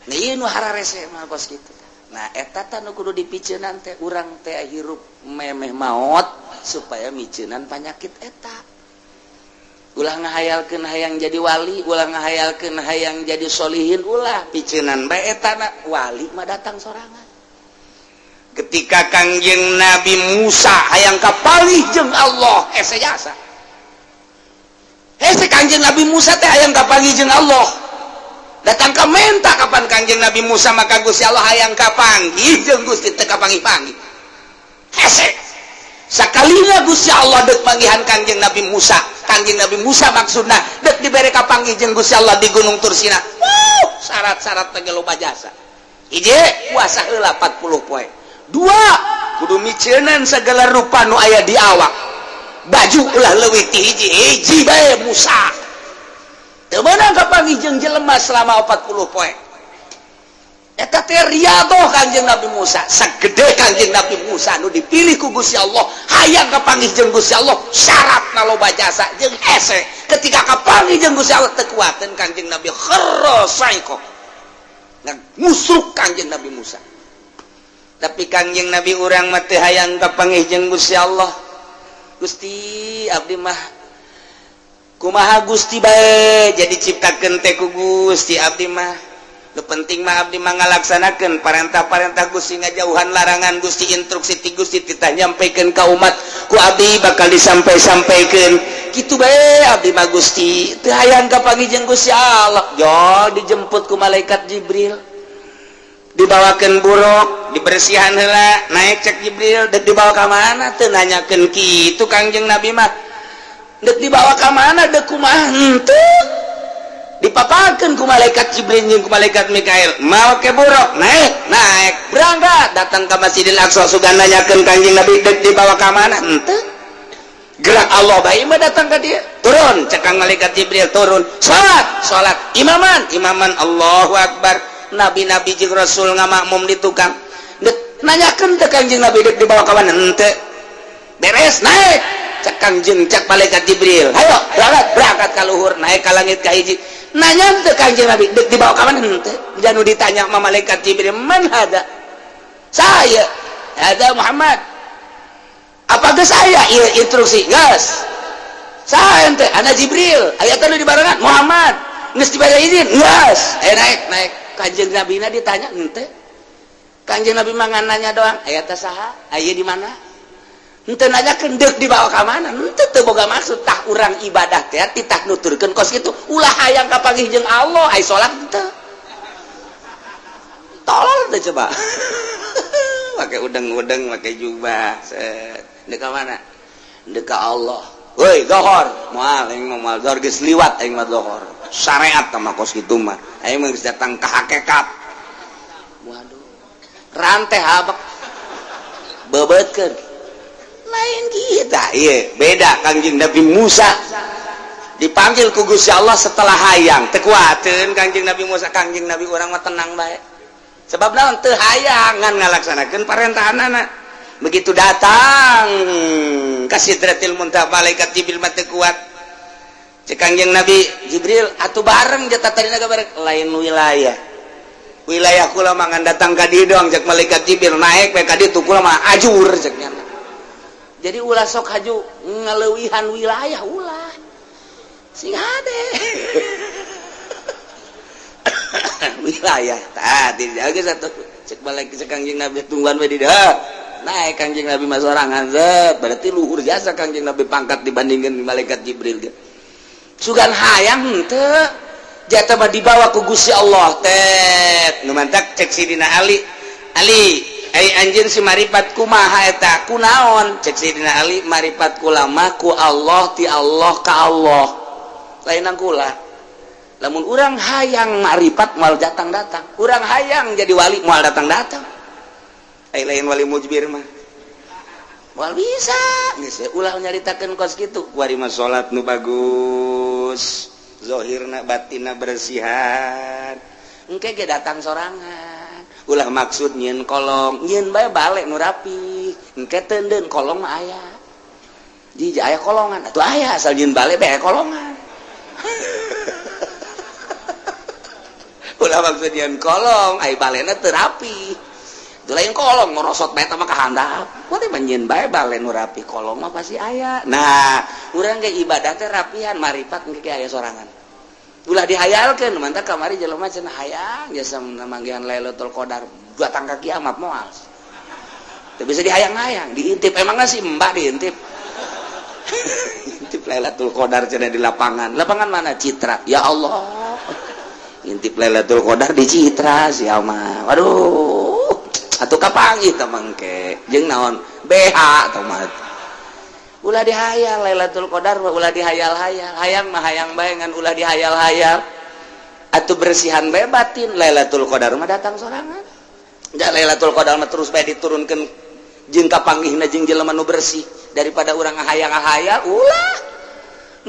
nah ieu nu hararese mah kos kitu. Nah eta teh nu kudu dipiceunan teh urang teh hirup memeh maot supaya miceunan panyakit eta. Ulah ngahayalkeun hayang jadi wali, ulah ngahayalkeun hayang jadi solihin ulah piceunan bae eta wali mah datang sorangan. Ketika Kangjeng Nabi Musa hayang kapalih jeung Allah hese jasa. Hese Kangjeng Nabi Musa teh hayang kapalih jeung Allah. Datang ka menta kapan Kangjeng Nabi Musa maka Gusti Allah hayang kapanggih jeung Gusti teu kapanggih-panggih. Hese. Sakalina Gusti Allah deuk manggihan Kangjeng Nabi Musa. Kangjeng Nabi Musa maksudna deuk dibere kapanggih jeung Gusti Allah di Gunung Tursina. Syarat-syarat teh loba jasa. Hiji puasa heula 40 poe. Dua kudu miceunan segala rupa nu aya di awak. Baju ulah leuwih ti hiji bae Musa. Teu meunang kapanggih jeung jelema selama 40 poe. Eta teh riadoh Kangjeng Nabi Musa, sagede Kangjeng Nabi Musa nu dipilih ku Gusti Allah, hayang kapanggih jeung Gusti Allah, syaratna loba jasa jeung hese. Ketika kapanggih jeung Gusti Allah teu kuateun Kangjeng Nabi kharasaiqo. Nah, musruk Kangjeng Nabi Musa. Tapi Kangjeng Nabi urang mah teu hayang kapanggih jeung Gusti Allah. Gusti abdi mah kumaha Gusti bae jadi ciptakeun teh ku Gusti abdi mah nu penting mah abdi mah ngalaksanakeun parentah-parentah Gusti ngajauhan larangan Gusti instruksi ti Gusti titah nyampikeun ka umat ku abdi bakal disampai-sampaikeun kitu bae abdi mah Gusti teu hayang kapangijeng Gusti Allah jol dijemput ku malaikat Jibril dibawakan buruk dibersihan heula naik cek Jibril dek dibawa ke mana teu nanyakeun kitu Kangjeng Nabi mah dek dibawa ke mana dek kumaha henteu dipapakeun ku malaikat Jibril jeung ku malaikat Mikail mau ke buruk naik berangkat datang ke Masjidil Aqsa sugan nanyakeun Kangjeng Nabi dek dibawa ke mana henteu gerak Allah bae mah datang ke dia turun cek malaikat Jibril turun salat imaman Allahu Akbar nabi-nabi jeung rasul ngamakmum di tukang nanyakeun teh Kangjeng Nabi dek dibawa ka mana henteu beres naik cek Kangjeng cek malaikat Jibril ayo berangkat ka luhur naik ka langit ka hiji nanya teh Kangjeng Nabi dek dibawa ka mana henteu janu ditanya sama malaikat Jibril man hada saya ada Muhammad apakah saya ieu instruksi geus saya ente ana Jibril aya teh di barengan Muhammad geus dibere izin geus ayo naik Kanjeng Nabi na ditanya ente Kanjeng Nabi mangan nanya doang aya teh saha aya di mana ente nanya kendek dibawa ka mana ente teu boga maksud tah urang ibadah teh titah nuturkeun kos kitu ulah hayang kapanggih jeung Allah ai salat teu tolol teh coba pakai udeng-udeng pakai jubah set dek ka mana dek ka Allah woi dohor moal aing moal dohor geus liwat aing mah dohor syariat sama kos kitu mah aing mah geus datang ka hakikat waduh ranteh habak bebeutkeun lain kita ieu beda Kangjeng Nabi Musa dipanggil ku Gusti Allah setelah hayang teu kuateun Kangjeng Nabi Musa Kangjeng Nabi urang mah tenang bae sebab naon teu hayang ngan ngalaksanakeun parentahanana begitu datang ka Sidratil Muntaha malaikat Jibril mah teu kuat cek Kangjeng Nabi Jibril atuh bareng jata tadina bareng lain wilayah kula mangan datang ka dieu doang cek malaikat Jibril naik we ka ditu kula mah ajur cek nya jadi ulah sok haju ngaleuwihan wilayah ulah sing hade wilayah tadi jaga satu cek balik ke Kangjeng Nabi tungguan we di dah naik Kangjeng Nabi mah sorangan zat berarti luhur jasa Kangjeng Nabi pangkat dibandingkan malaikat Jibril ge sugan hayang henteu jata mah dibawa ku Gusti Allah teh nu mantak cek Sidina Ali ai anjeun si maripat kumaha eta kunaon cek Sidina Ali maripat kula mah ku Allah ti Allah ka Allah lain kula lamun urang hayang maripat moal datang-datang urang hayang jadi wali moal datang-datang ai lain wali mujbir mah moal bisa geus ulah nyaritakeun kos kitu kuari mah salat nu bagus zahirna batinna bersihan engke ge datang sorangan ulah maksud nyieun kolong nyieun bae bale nu rapi engke teu kolong mah aya di aya kolongan atuh aya asal nyieun bale bae kolongan ulah maksud nyieun kolong ai balena teu rapi teu lain kolong ngorosot bae mah kahandap kuat mah nyieun bae bale nu rapi kolong mah pasti aya nah urang ge ibadah teh rapihan maripat engke aya sorangan ulah dihayalkeun mantap kamari jelema cenah hayang jasa manggihan Lailatul Qadar datang ka kiamat moal teu bisa dihayang-hayang diintip emangna si mbak diintip intip Lailatul Qadar cenah di lapangan mana Citra ya Allah intip Lailatul Qadar di Citra sia mah waduh atuh kapanggih teh mangke jeung naon BH tah mah ulah dihayal Lailatul Qadar ulah dihayal-hayal hayang mah hayang bae ngan ulah dihayal-hayal atuh bersihan bae batin Lailatul Qadar mah datang sorangan da Lailatul Qadar mah terus bae diturunkeun jeung kapanggihna jeung jelema nu bersih daripada urang ngahayang-ngahayal ulah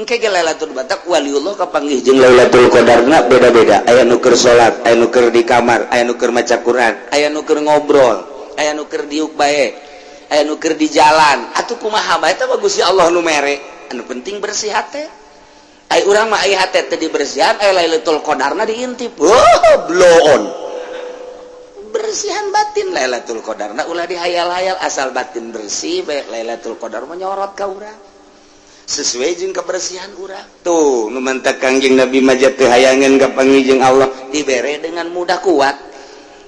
engke ge Lailatul Qadar waliullah kapanggih jeung Lailatul Qadarna beda-beda aya nu keur salat aya nu keur di kamar aya nu keur maca Quran aya nu keur ngobrol aya nu keur diuk bae aya nu keur di jalan atuh kumaha bae eta bagus ya Allah nu mere anu penting bersih hate ai urang mah aya hate teh dibersihan aya Lailatul Qadarna diintip blow on kebersihan batin Lailatul Qadar ulah dihayal-hayal asal batin bersih baik Lailatul Qadar menyorot ka urang sesuai jeung kebersihan urang tuh nu mantak Kangjeng Nabi mah teu hayangan ka pangijeng Allah dibere dengan mudah kuat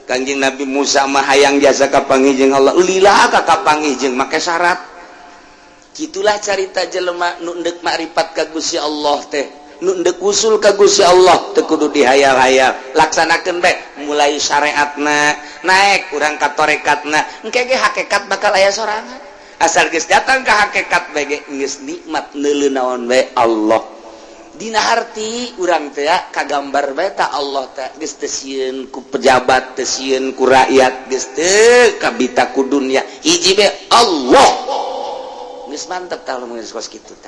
Kangjeng Nabi Musa mah hayang jasa ka pangijeng Allah ulilah ka pangijeng make syarat gitulah carita jelema nu endek makrifat ka Gusti Allah teh nu endek usul ka Gusti Allah teu kudu dihayal-hayal laksanakeun bae mulai syariatna naik urang ka tarekatna engke ge hakikat bakal aya sorangan asal geus datang ka hakikat bae ge geus nikmat neuleuh naon bae Allah dina harti urang teh kagambar bae ta Allah teh geus teu sieun ku pejabat teu sieun ku rakyat geus teu kabita ku dunya hiji bae Allah geus mantep tah mun geus kitu teh